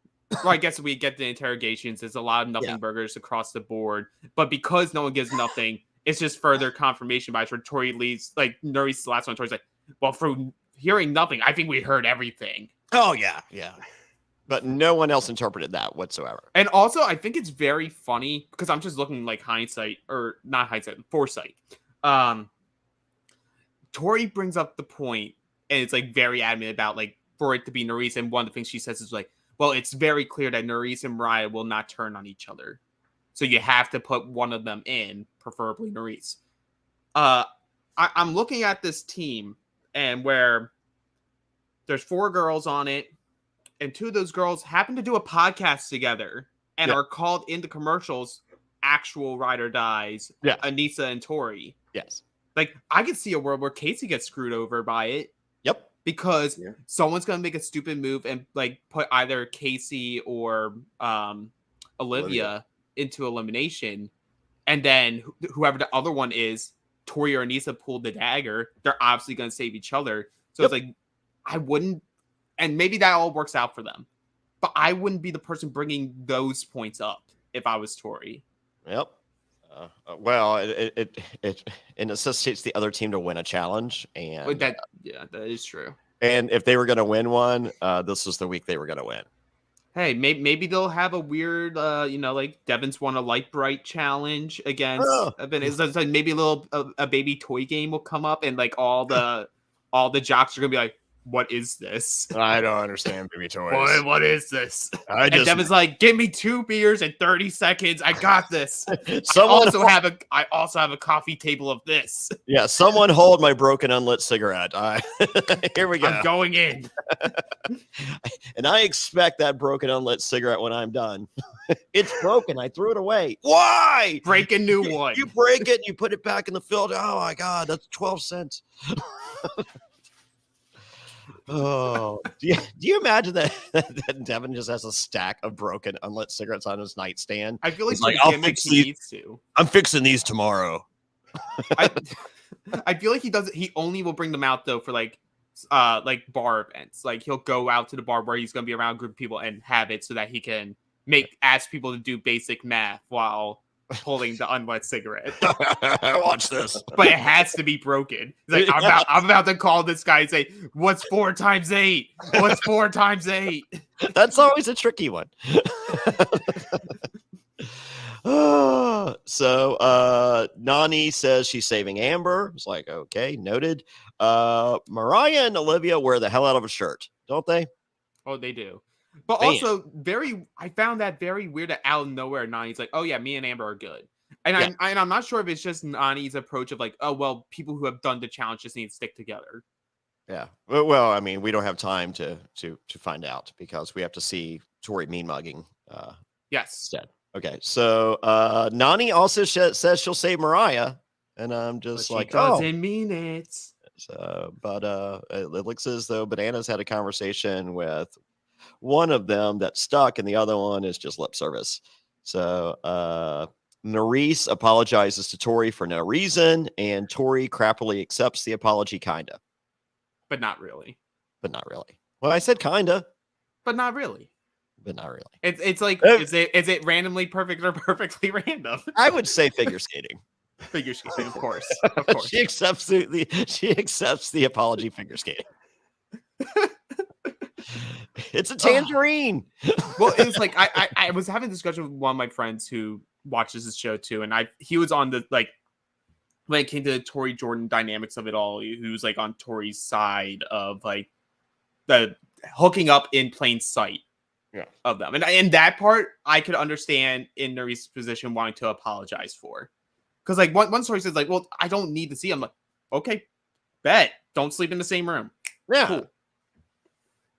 I guess we get the interrogations. There's a lot of nothing burgers across the board, but because no one gives nothing, it's just further confirmation bias. Where Tori leaves, like Nerys, the last one. Tori's like, well, for hearing nothing, I think we heard everything. Oh yeah. But no one else interpreted that whatsoever. And also, I think it's very funny because I'm just looking like hindsight, or not hindsight, foresight. Tori brings up the point, and it's like very adamant about like for it to be Nerys, and one of the things she says is like, well, it's very clear that Nerys and Mariah will not turn on each other. So you have to put one of them in, preferably Nerys. I'm looking at this team, and where there's 4 girls on it, and 2 of those girls happen to do a podcast together and are called in the commercials actual ride or dies, Anissa and Tori. Yes. Like, I could see a world where Casey gets screwed over by it. Yep. Because someone's going to make a stupid move and like put either Casey or Olivia into elimination. And then whoever the other one is, Tori or Anissa pulled the dagger. They're obviously going to save each other. So it's like, I wouldn't, and maybe that all works out for them, but I wouldn't be the person bringing those points up if I was Tori. Yep. Well, it necessitates the other team to win a challenge, and that is true. And if they were going to win one, this was the week they were going to win. Hey, maybe they'll have a weird, like Devin's won a Light Bright challenge against. It's like maybe a baby toy game will come up, and like all the jocks are gonna be like, what is this? I don't understand baby toys. What is this? And Devin's like, give me 2 beers in 30 seconds. I got this. I also have a coffee table of this. Yeah, someone hold my broken unlit cigarette. Here we go. I'm going in. And I expect that broken unlit cigarette when I'm done. It's broken. I threw it away. Why? Break a new one. You break it and you put it back in the filter. Oh my God, that's 12 cents. Oh, do you imagine that Devin just has a stack of broken unlit cigarettes on his nightstand? I feel like He's it's like I'll gimmick fix he these. needs to. I'm fixing these tomorrow. I feel like he does. He only will bring them out though for like bar events. Like he'll go out to the bar where he's going to be around a group of people and have it so that he can ask people to do basic math while pulling the unlit cigarette. Watch this. But it has to be broken. He's like, I'm about to call this guy and say, "What's 4 times 8? What's 4 times 8?" That's always a tricky one. So Nani says she's saving Amber. It's like, okay, noted. Mariah and Olivia wear the hell out of a shirt, don't they? Oh, they do. But Man. also I found that very weird that out of nowhere Nani's like, "Oh yeah, me and Amber are good." And Yeah. I'm not sure if it's just Nani's approach of like, "Oh well, people who have done the challenge just need to stick together." Yeah. Well, I mean, we don't have time to find out because we have to see Tori mean mugging Yes. instead. Okay. So Nani also says she'll save Mariah, and I'm just But like, she doesn't mean it. So, but it looks as though Bananas had a conversation with one of them that's stuck, and the other one is just lip service. So Nerese apologizes to Tori for no reason, and Tori crappily accepts the apology, kinda. But not really. But not really. Well, I said kinda. But not really. But not really. It's like, is it randomly perfect or perfectly random? I would say figure skating. Figure skating, of course. Of course. She accepts the apology, figure skating. It's a tangerine. Well, it's like I was having a discussion with one of my friends who watches this show too, and he was on the like when it came to the Tori Jordan dynamics of it all. He was like on Tori's side of like the hooking up in plain sight of them, and that part I could understand in Nuri's position wanting to apologize for, because like one story says like, well, I don't need to see. I'm like, okay, bet, don't sleep in the same room. Yeah. Cool.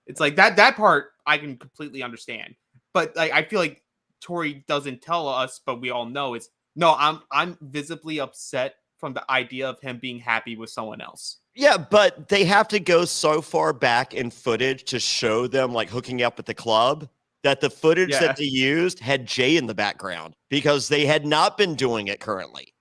It's like that part I can completely understand. But like I feel like Tori doesn't tell us, but we all know it's no, I'm visibly upset from the idea of him being happy with someone else. Yeah, but they have to go so far back in footage to show them like hooking up at the club that the footage that they used had Jay in the background because they had not been doing it currently.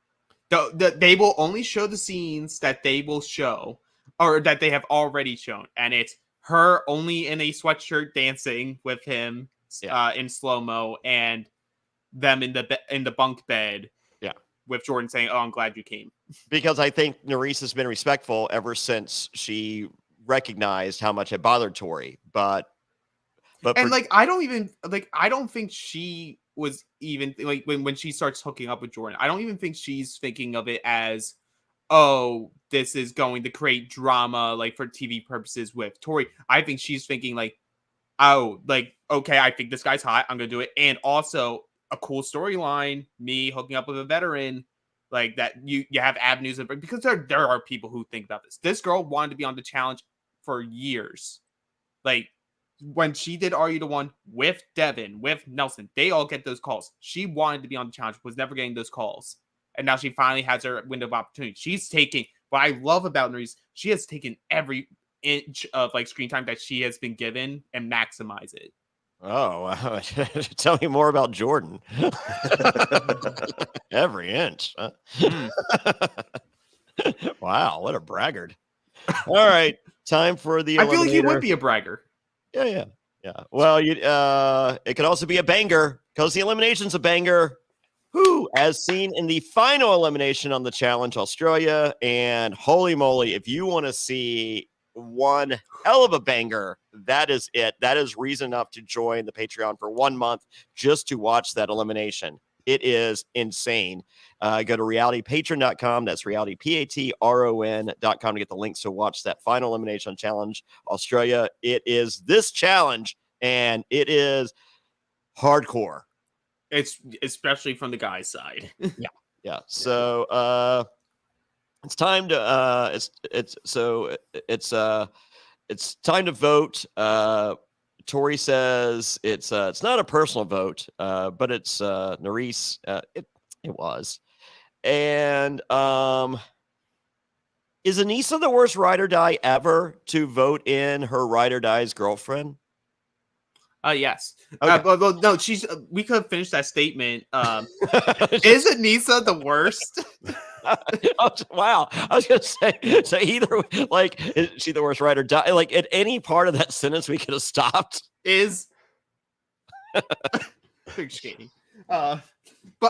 They will only show the scenes that they will show or that they have already shown, and it's her only in a sweatshirt dancing with him in slow-mo, and them in the bunk bed with Jordan saying, "Oh, I'm glad you came." Because I think Nerese has been respectful ever since she recognized how much it bothered Tori. But I don't think she was even like when she starts hooking up with Jordan, I don't even think she's thinking of it as, oh, this is going to create drama like for TV purposes with Tori. I think she's thinking like, oh, like, okay, I think this guy's hot, I'm gonna do it. And also a cool storyline, me hooking up with a veteran, like that you have avenues of, because there are people who think about this. This girl wanted to be on the challenge for years. Like when she did Are You the One with Devin, with Nelson, they all get those calls. She wanted to be on the challenge, was never getting those calls. And now she finally has her window of opportunity. She's taking, what I love about Nerese, she has taken every inch of like screen time that she has been given and maximize it. Oh, tell me more about Jordan. Every inch. Wow, what a braggart. All right, time for the I feel like he eliminator. would be a bragger. Yeah. Well, it could also be a banger because the elimination's a banger. Who, as seen in the final elimination on the Challenge Australia, and holy moly, if you want to see one hell of a banger, that is it. That is reason enough to join the Patreon for 1 month just to watch that elimination. It is insane. Go to realitypatron.com. That's realitypatron.com to get the links to watch that final elimination Challenge Australia. It is this challenge, and it is hardcore. It's especially from the guy's side. Yeah. So it's time to it's time to vote. Tori says it's not a personal vote, but it's Nerese. It was. And Is Anissa the worst ride or die ever to vote in her ride or die's girlfriend? Yes. Okay. But no, she's. We could have finished that statement. Is Anissa the worst? Wow. I was going to say, so either, like, is she the worst ride or die? Like, at any part of that sentence, we could have stopped. Is figure skating. But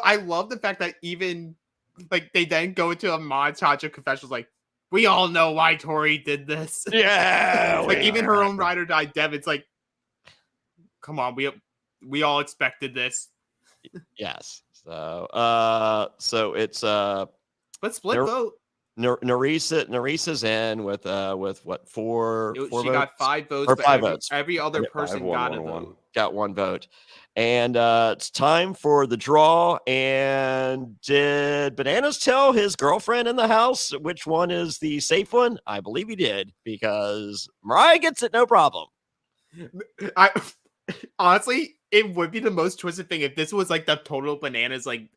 I love the fact that even, like, they then go into a montage of confessions, like, we all know why Tori did this. Yeah. Like, even her own ride or die, Devin's like, come on, we all expected this. Yes. So it's But split vote. Neresa's in with what four She votes? got 5 votes, Or but 5 votes. every other Yeah, person 5-1, got a 1-1. vote. Got 1 vote. And it's time for the draw. And did Bananas tell his girlfriend in the house which one is the safe one? I believe he did, because Mariah gets it no problem. I honestly, it would be the most twisted thing if this was like the total Bananas like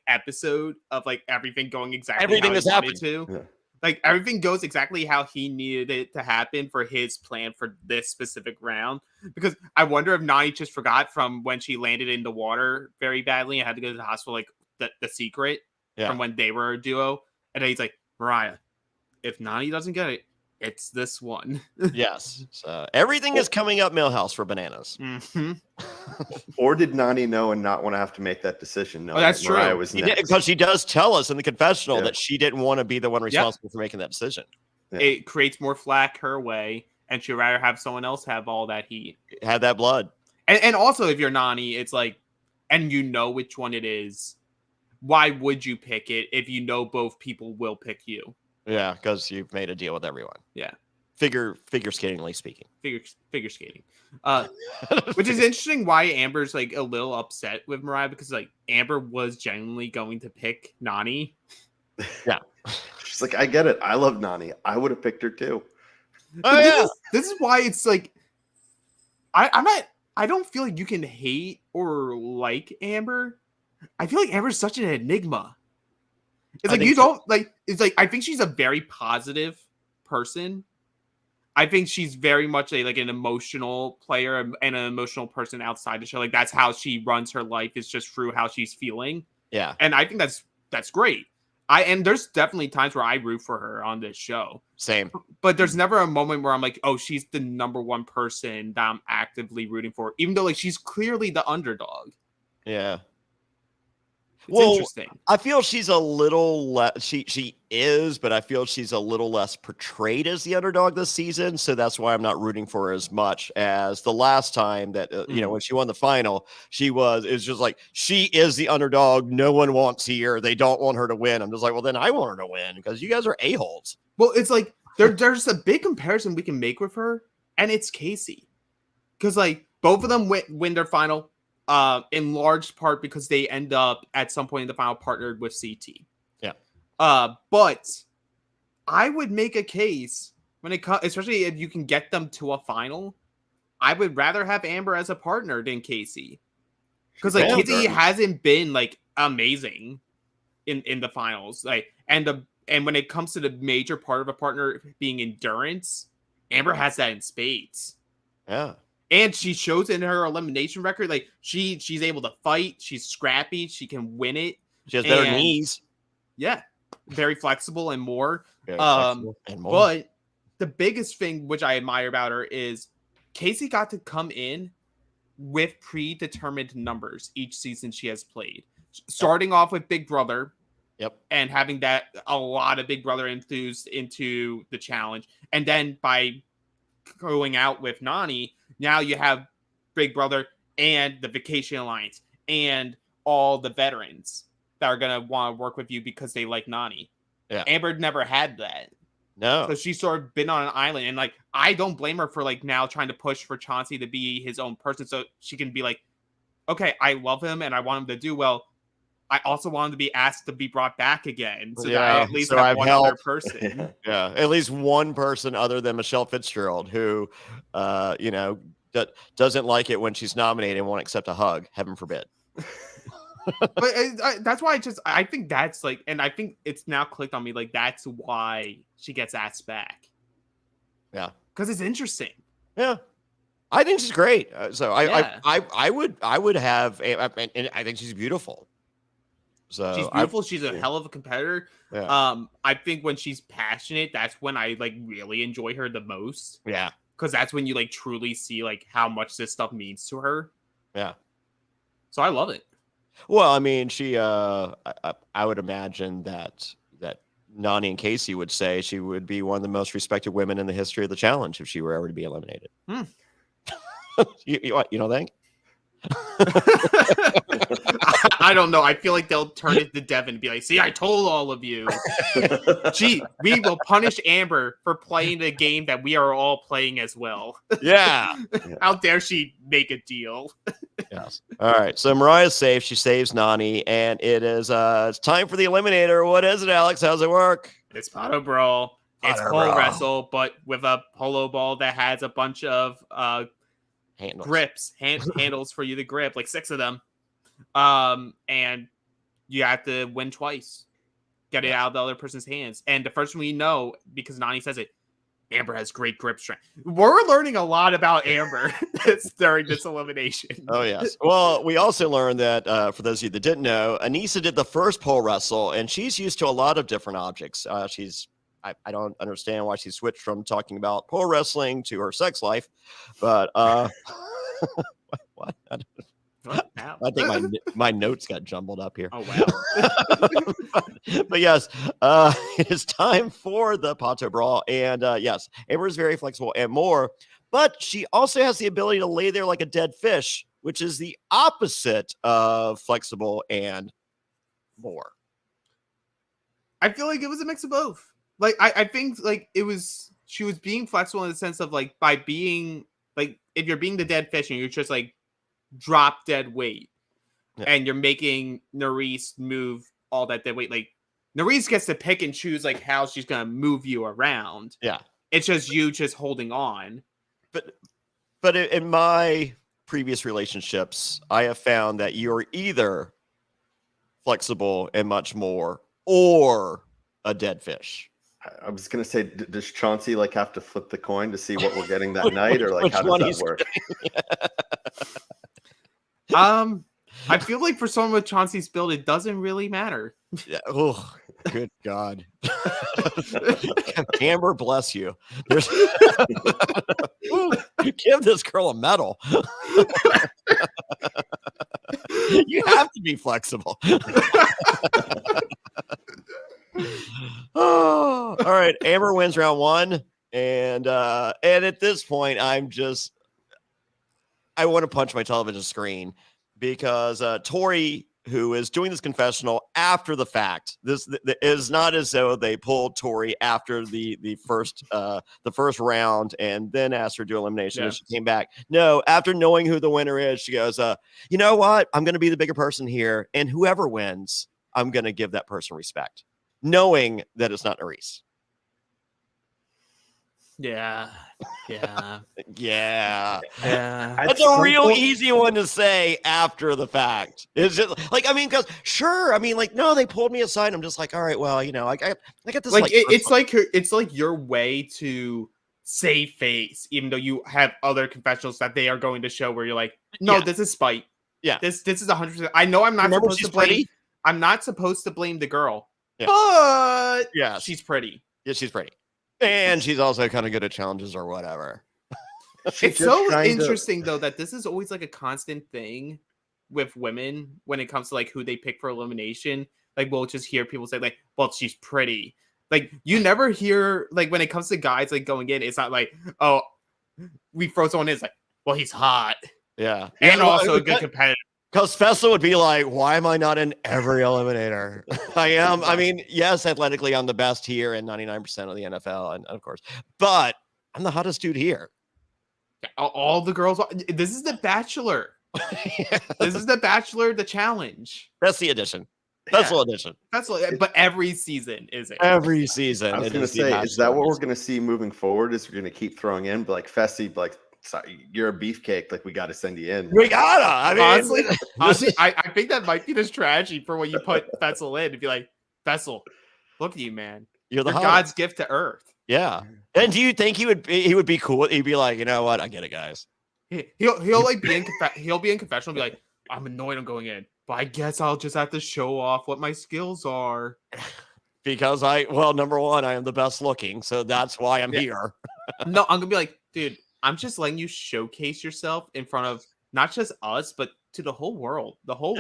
episode of like everything going exactly Everything how that's he wanted happened. to. Yeah. Like everything goes exactly how he needed it to happen for his plan for this specific round. Because I wonder if Nani just forgot from when she landed in the water very badly and had to go to the hospital, like the secret from when they were a duo. And then he's like, Mariah, if Nani doesn't get it, it's this one. Yes. So everything is coming up Millhouse for Bananas. Mm-hmm. Or did Nani know and not want to have to make that decision? No, that's true. Was Because she does tell us in the confessional Yeah. that she didn't want to be the one responsible for making that decision. Yeah. It creates more flack her way, and she'd rather have someone else have all that heat. Had that blood. And also, if you're Nani, it's like, and you know which one it is, why would you pick it if you know both people will pick you? Yeah, because you've made a deal with everyone. Yeah. Figure skatingly speaking. Figure skating. Which is interesting why Amber's like a little upset with Mariah, because like Amber was genuinely going to pick Nani. Yeah. She's like, I get it. I love Nani. I would have picked her too. Oh, yeah. This is why it's like I don't feel like you can hate or like Amber. I feel like Amber's such an enigma. It's like you don't like. It's like I think she's a very positive person. I think she's very much an emotional player and an emotional person outside the show. Like that's how she runs her life, is just through how she's feeling. Yeah. And I think that's great. And there's definitely times where I root for her on this show. Same. But there's never a moment where I'm like, oh, she's the number one person that I'm actively rooting for, even though like she's clearly the underdog. Yeah. It's interesting. I feel she's a little less. She is, but I feel she's a little less portrayed as the underdog this season. So that's why I'm not rooting for her as much as the last time that when she won the final, it's just like she is the underdog. No one wants her. They don't want her to win. I'm just like, well, then I want her to win because you guys are a-holes. Well, it's like there's a big comparison we can make with her, and it's Casey, because like both of them win their final. In large part because they end up at some point in the final partnered with CT. Yeah. But I would make a case when it comes, especially if you can get them to a final. I would rather have Amber as a partner than Casey, because like Casey hasn't been like amazing in the finals. Like and when it comes to the major part of a partner being endurance, Amber has that in spades. Yeah. And she shows in her elimination record, like she's able to fight. She's scrappy. She can win it. She has better knees. Yeah, very flexible and more. Very flexible and more. But the biggest thing which I admire about her is Casey got to come in with predetermined numbers each season she has played. Starting off with Big Brother. Yep. And having a lot of Big Brother enthused into the challenge. And then by going out with Nani, now you have Big Brother and the Vacation Alliance and all the veterans that are going to want to work with you because they like Nani. Yeah. Amber never had that. No. So she's sort of been on an island. And like, I don't blame her for like now trying to push for Chauncey to be his own person. So she can be like, okay, I love him and I want him to do well. I also want him to be asked to be brought back again. So that I at least have one other person. Yeah. At least one person other than Michelle Fitzgerald who, doesn't like it when she's nominated and won't accept a hug. Heaven forbid. But that's why I think that's like, and I think it's now clicked on me. Like, that's why she gets asked back. Yeah. Because it's interesting. Yeah. I think she's great. So Yeah. I would have, and I think she's beautiful. So She's beautiful. She's a yeah. hell of a competitor. Yeah. I think when she's passionate, that's when I like really enjoy her the most. Yeah. Because that's when you like truly see like how much this stuff means to her. Yeah. So I love it. Well, I mean, she. I would imagine that Nani and Casey would say she would be one of the most respected women in the history of the challenge if she were ever to be eliminated. You don't think? I don't know. I feel like they'll turn it to Devin and be like, see, I told all of you. Gee, we will punish Amber for playing the game that we are all playing as well. Yeah. How dare she make a deal? Yes. All right. So Mariah's safe. She saves Nani, and it's time for the eliminator. What is it, Alex? How's it work? It's Pato Brawl. It's Pato pole Brawl. wrestle, but with a polo ball that has a bunch of Handles. grips, handles for you to grip, like 6 of them. And you have to win twice. Get it out of the other person's hands. And the first one we know, because Nani says it, Amber has great grip strength. We're learning a lot about Amber during this elimination. Oh, yes. Well, we also learned that, for those of you that didn't know, Anissa did the first pole wrestle, and she's used to a lot of different objects. I don't understand why she switched from talking about pole wrestling to her sex life, but what? I think my notes got jumbled up here. Oh, wow. but yes, it is time for the Pato Brawl. And yes, Amber is very flexible and more, but she also has the ability to lay there like a dead fish, which is the opposite of flexible and more. I feel like it was a mix of both. Like, I think like she was being flexible in the sense of like, by being like, if you're being the dead fish and you're just like drop dead weight, and you're making Nerys move all that dead weight, like Nerys gets to pick and choose like how she's gonna move you around. Yeah, it's just you just holding on. But in my previous relationships, I have found that you're either flexible and much more, or a dead fish. I was gonna say, does Chauncey like have to flip the coin to see what we're getting that night, or like how does that work? I feel like for someone with Chauncey's build, it doesn't really matter. Yeah. Oh, good God. Amber, bless you. Ooh, give this girl a medal. You have to be flexible. Oh, all right. Amber wins round 1. And at this point, I want to punch my television screen because Tori, who is doing this confessional after the fact, this is not as though they pulled Tori after the first round and then asked her to do elimination. And she came back. No, after knowing who the winner is, she goes, you know what? I'm going to be the bigger person here, and whoever wins, I'm going to give that person respect, knowing that it's not Nerys. Yeah. That's a real easy one to say after the fact. It's just like, I mean, because sure, I mean, like, no, they pulled me aside. I'm just like, all right, well, you know, I got this. Like, it's like your way to save face, even though you have other confessionals that they are going to show where you're like, no, this is spite. Yeah, this is 100%. I know I'm not supposed to blame. Pretty? I'm not supposed to blame the girl, but she's pretty. Yeah, she's pretty. And she's also kind of good at challenges or whatever. It's so interesting, though, that this is always like a constant thing with women when it comes to like who they pick for elimination. Like, we'll just hear people say like, well, she's pretty. Like, you never hear, like, when it comes to guys like going in, it's not like, oh, we throw someone in, it's like, well, he's hot. Yeah. And also a good competitor. Because Fessa would be like, why am I not in every eliminator? I am. I mean, yes, athletically, I'm the best here in 99% of the NFL, and of course, but I'm the hottest dude here. All the girls. This is The Bachelor. This is The Bachelor, the challenge. That's the edition. That's the edition. But every season is it? Every season. I was going to say, is that what we're going to see moving forward? Is we're going to keep throwing in, like Fessy, like sorry, you're a beefcake. Like, we got to send you in. We gotta. I mean, Honestly, I think that might be the strategy for when you put Fessel in to be like, Fessel, look at you, man. you're the You're host. God's gift to Earth. Yeah. And do you think he would be cool? He'd be like, you know what? I get it, guys. He'll like be in he'll be in confessional and be like, I'm annoyed I'm going in, but I guess I'll just have to show off what my skills are. Because number one, I am the best looking, so that's why I'm here. No, I'm gonna be like, dude, I'm just letting you showcase yourself in front of not just us, but to the whole world, the whole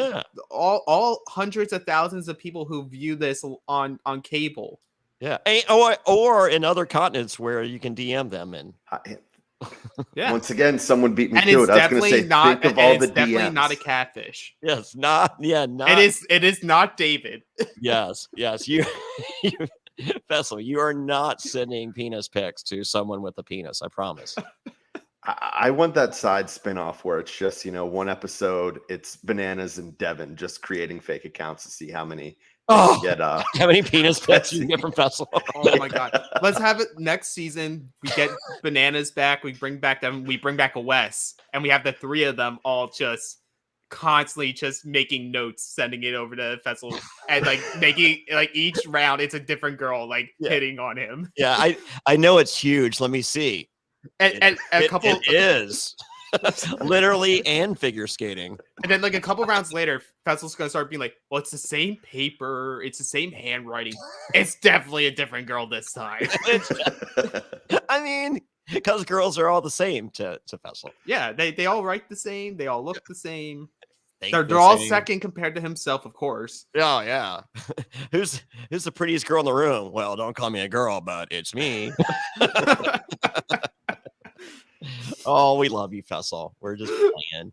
all hundreds of thousands of people who view this on cable. Yeah. Or in other continents where you can DM them and Yeah. Once again, someone beat me And to it's it. I was going to say, not, think of all and the it's definitely DMs. not a catfish. yes, not. It is not David. Yes. You Vessel, you are not sending penis pics to someone with a penis, I promise. I want that side spinoff where it's just, one episode, it's Bananas and Devin just creating fake accounts to see how many get. How many penis pics you can get from Vessel? Oh my god. Let's have it next season. We get Bananas back, we bring back them, we bring back a Wes, and we have the three of them all just constantly just making notes, sending it over to Fessel, and like making like each round it's a different girl hitting on him. Yeah, I know it's huge. Let me see. And a couple it is literally and figure skating. And then like a couple rounds later, Fessel's gonna start being like, well, it's the same paper, it's the same handwriting. It's definitely a different girl this time. I mean, because girls are all the same to Fessel. Yeah, they all write the same, they all look the same. Think They're the all same. second compared to himself, of course. Oh yeah. Who's the prettiest girl in the room? Well, don't call me a girl, but it's me. Oh, we love you, Fessel. We're just playing.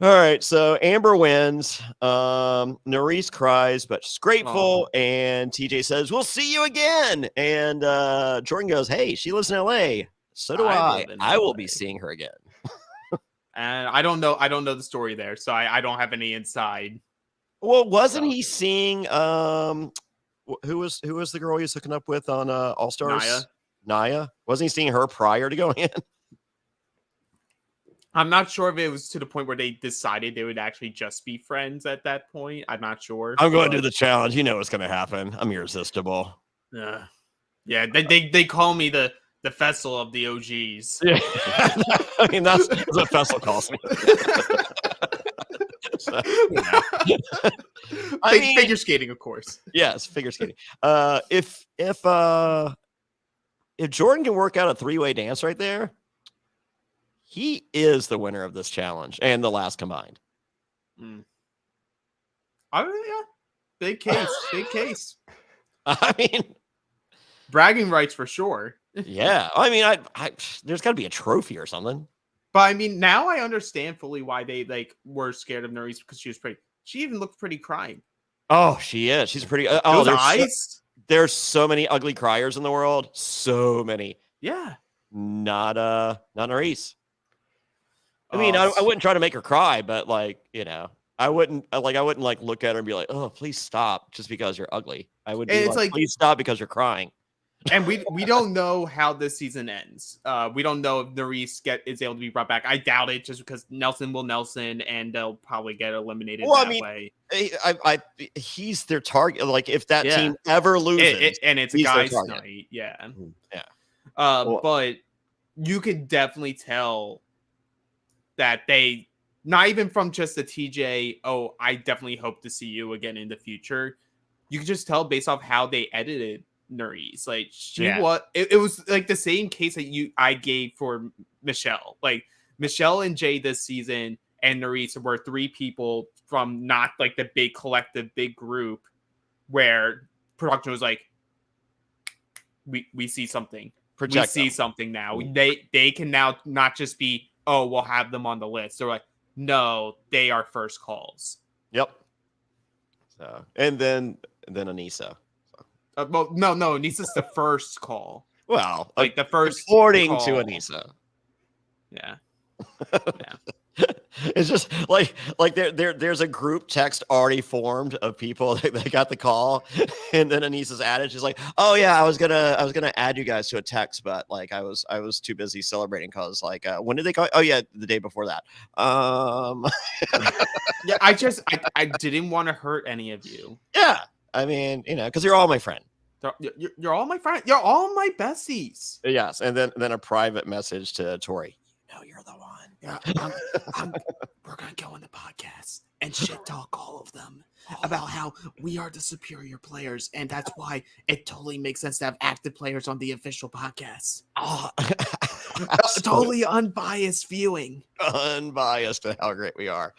All right, so Amber wins. Nerese cries, but she's grateful. And TJ says, "We'll see you again." And Jordan goes, "Hey, she lives in LA. So do I. I will be seeing her again." And I don't know the story there, so I don't have any inside. Well, wasn't he seeing who was the girl he was hooking up with on All Stars? Naya. Wasn't he seeing her prior to going in? I'm not sure if it was to the point where they decided they would actually just be friends at that point. I'm not sure. I'm going to do the challenge. You know what's going to happen. I'm irresistible. Yeah. They call me the Fessel of the OGs. Yeah. I mean, that's what Fessel calls me. So, I mean, figure skating, of course. Yes, figure skating. If Jordan can work out a 3-way dance right there, he is the winner of this challenge and the last combined. Yeah. Big case. I mean, bragging rights for sure. Yeah. I mean, I there's got to be a trophy or something. But I mean, now I understand fully why they were scared of Nerese, because she was pretty. She even looked pretty crying. Oh, she is. She's pretty. Those eyes. There's so many ugly criers in the world. So many. Yeah. Not Nerese. I mean, I wouldn't try to make her cry, but I wouldn't look at her and be like, "Oh, please stop," just because you're ugly. I would be like, "Please stop," because you're crying. And we don't know how this season ends. We don't know if Nerese is able to be brought back. I doubt it, just because Nelson will Nelson, and they'll probably get eliminated way. He's their target. Like, if that team ever loses, and it's a guy's night, yeah. But you can definitely tell that they, not even from just the TJ, "Oh, I definitely hope to see you again in the future." You can just tell based off how they edited Nerese. Like, it was like the same case that I gave for Michelle. Like, Michelle and Jay this season and Nerese were three people from not like the big collective, big group where production was like, we see something. We see something now. They can now not just be, "Oh, we'll have them on the list." They're like, no, they are first calls. Yep. So, and then Anissa. Well, no, Anissa's the first call. Well, like the first, according to Anissa. Yeah. It's just like there's a group text already formed of people that got the call, and then Anissa's added. She's like, "Oh yeah, I was gonna add you guys to a text, but like I was too busy celebrating because like when did they call? Oh yeah, the day before that. Yeah, I didn't want to hurt any of you. Yeah, I mean, because you're all my friend. You're all my friends. You're all my besties. Yes, and then a private message to Tori. You're the one. Yeah, we're gonna go on the podcast and shit talk all of them about how we are the superior players, and that's why it totally makes sense to have active players on the official podcast. Oh, totally unbiased viewing. Unbiased to how great we are.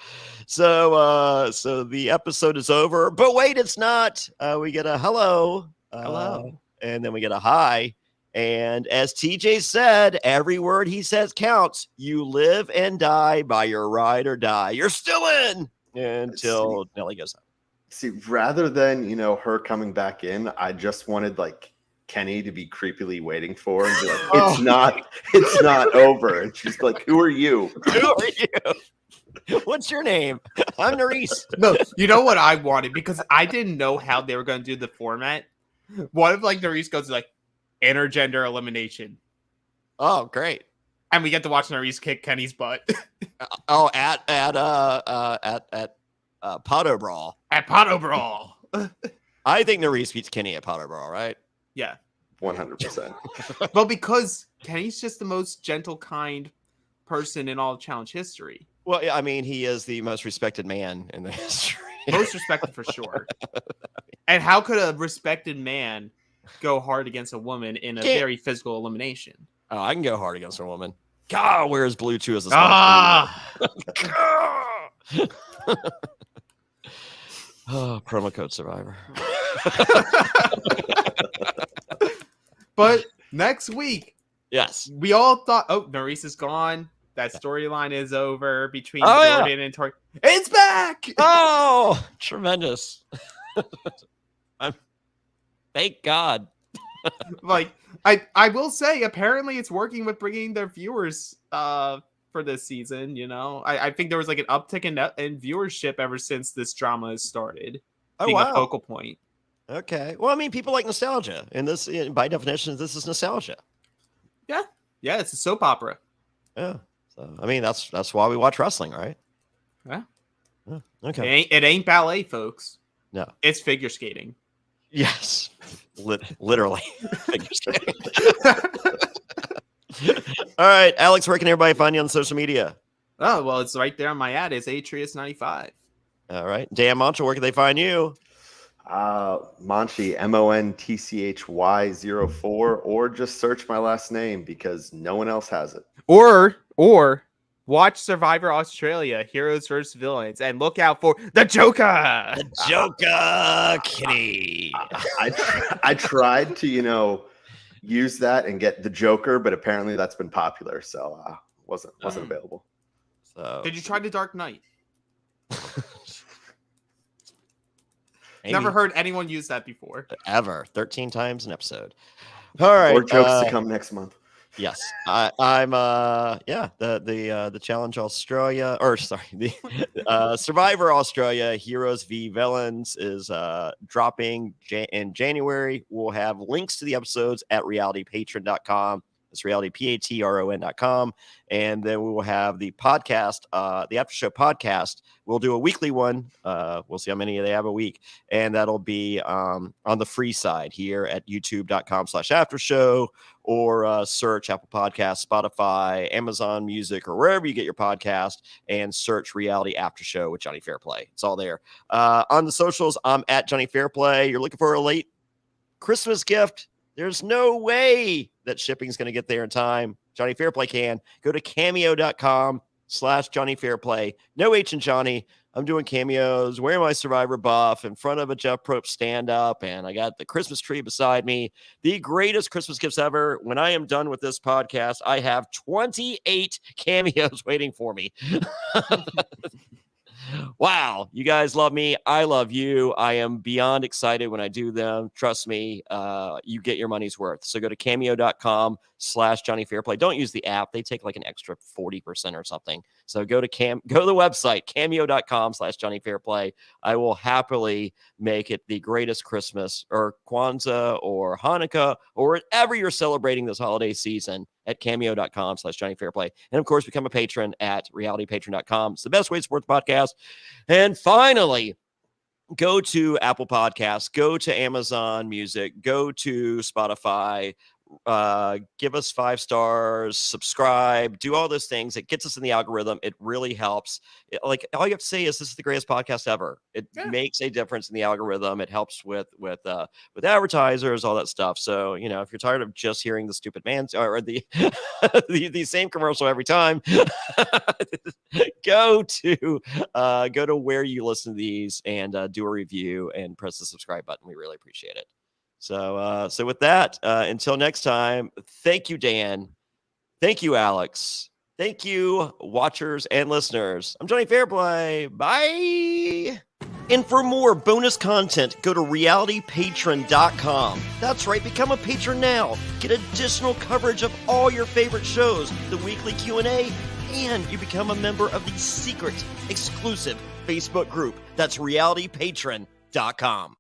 So the episode is over, but wait, it's not. We get a hello, and then we get a hi. And as TJ said, every word he says counts. You live and die by your ride or die. You're still in until Nelly goes up. See, rather than, her coming back in, I just wanted like Kenny to be creepily waiting for and be like, it's not over. And she's like, who are you? Who are you? What's your name? I'm Nerys. No, you know what I wanted? Because I didn't know how they were going to do the format. What if like Nerys goes like, intergender elimination. Oh, great! And we get to watch Nerys kick Kenny's butt. At Pato Brawl. At Pato Brawl. I think Nerys beats Kenny at Pato Brawl, right? Yeah, 100%. Well, because Kenny's just the most gentle, kind person in all challenge history. Well, I mean, he is the most respected man in the history. Most respected for sure. And how could a respected man go hard against a woman in a very physical elimination? Oh, I can go hard against a woman. God, where's Blue 2 as a promo code Survivor. But next week, yes, we all thought, Nerys is gone. That storyline is over between Jordan and Tori. It's back! Oh, tremendous. Thank God. Like, I will say, apparently it's working with bringing their viewers for this season, I think there was like an uptick in viewership ever since this drama has started. Being a focal point. Okay. Well, I mean, people like nostalgia. And this, by definition, this is nostalgia. Yeah. Yeah, it's a soap opera. Yeah. So, I mean, that's why we watch wrestling, right? Yeah. Okay. It ain't ballet, folks. No. It's figure skating. Yes. Literally. Figure skating. All right, Alex, where can everybody find you on social media? Oh, well, it's right there on my ad. It's Trias95. All right. Dan Montchal, where can they find you? Monchy, MONTCHY04, or just search my last name because no one else has it. Or watch Survivor Australia, Heroes vs. Villains, and look out for the Joker. The Joker, Kitty. I tried to, use that and get the Joker, but apparently that's been popular, so wasn't available. So did you try the Dark Knight? Maybe. Never heard anyone use that before. Ever. 13 times an episode. All right. More jokes to come next month. Yes. I'm the Challenge Australia, or sorry, the Survivor Australia Heroes v Villains is dropping in January. We'll have links to the episodes at realitypatron.com. It's realitypatron.com. And then we will have the podcast, the after show podcast. We'll do a weekly one. We'll see how many they have a week. And that'll be on the free side here at youtube.com/aftershow, or search Apple Podcasts, Spotify, Amazon Music, or wherever you get your podcast, and search Reality After Show with Jonny Fairplay. It's all there. On the socials, I'm at Jonny Fairplay. You're looking for a late Christmas gift. There's no way that shipping is going to get there in time. Jonny Fairplay can. Go to cameo.com/Jonny Fairplay. No H in Johnny. I'm doing cameos, wearing my Survivor buff in front of a Jeff Probst stand-up, and I got the Christmas tree beside me. The greatest Christmas gifts ever. When I am done with this podcast, I have 28 cameos waiting for me. Wow, you guys love me. I love you. I am beyond excited when I do them. Trust me, you get your money's worth. So go to cameo.com cameo.com/Jonny Fairplay. Don't use the app. They take like an extra 40% or something. So go to the website, cameo.com/Jonny Fairplay. I will happily make it the greatest Christmas or Kwanzaa or Hanukkah or whatever you're celebrating this holiday season at cameo.com/Jonny Fairplay. And of course, become a patron at realitypatron.com. It's the best way to support the podcast. And finally, go to Apple Podcasts, go to Amazon Music, go to Spotify, give us 5 stars, subscribe, do all those things. It gets us in the algorithm. It really helps. Like all you have to say is this is the greatest podcast ever. It makes a difference in the algorithm. It helps with advertisers, all that stuff. So, you know, if you're tired of just hearing the stupid man or the the same commercial every time, go to where you listen to these and do a review and press the subscribe button. We really appreciate it. So with that, until next time, thank you, Dan. Thank you, Alex. Thank you, watchers and listeners. I'm Jonny Fairplay. Bye. And for more bonus content, go to realitypatron.com. That's right, become a patron now. Get additional coverage of all your favorite shows, the weekly Q&A, and you become a member of the secret, exclusive Facebook group. That's realitypatron.com.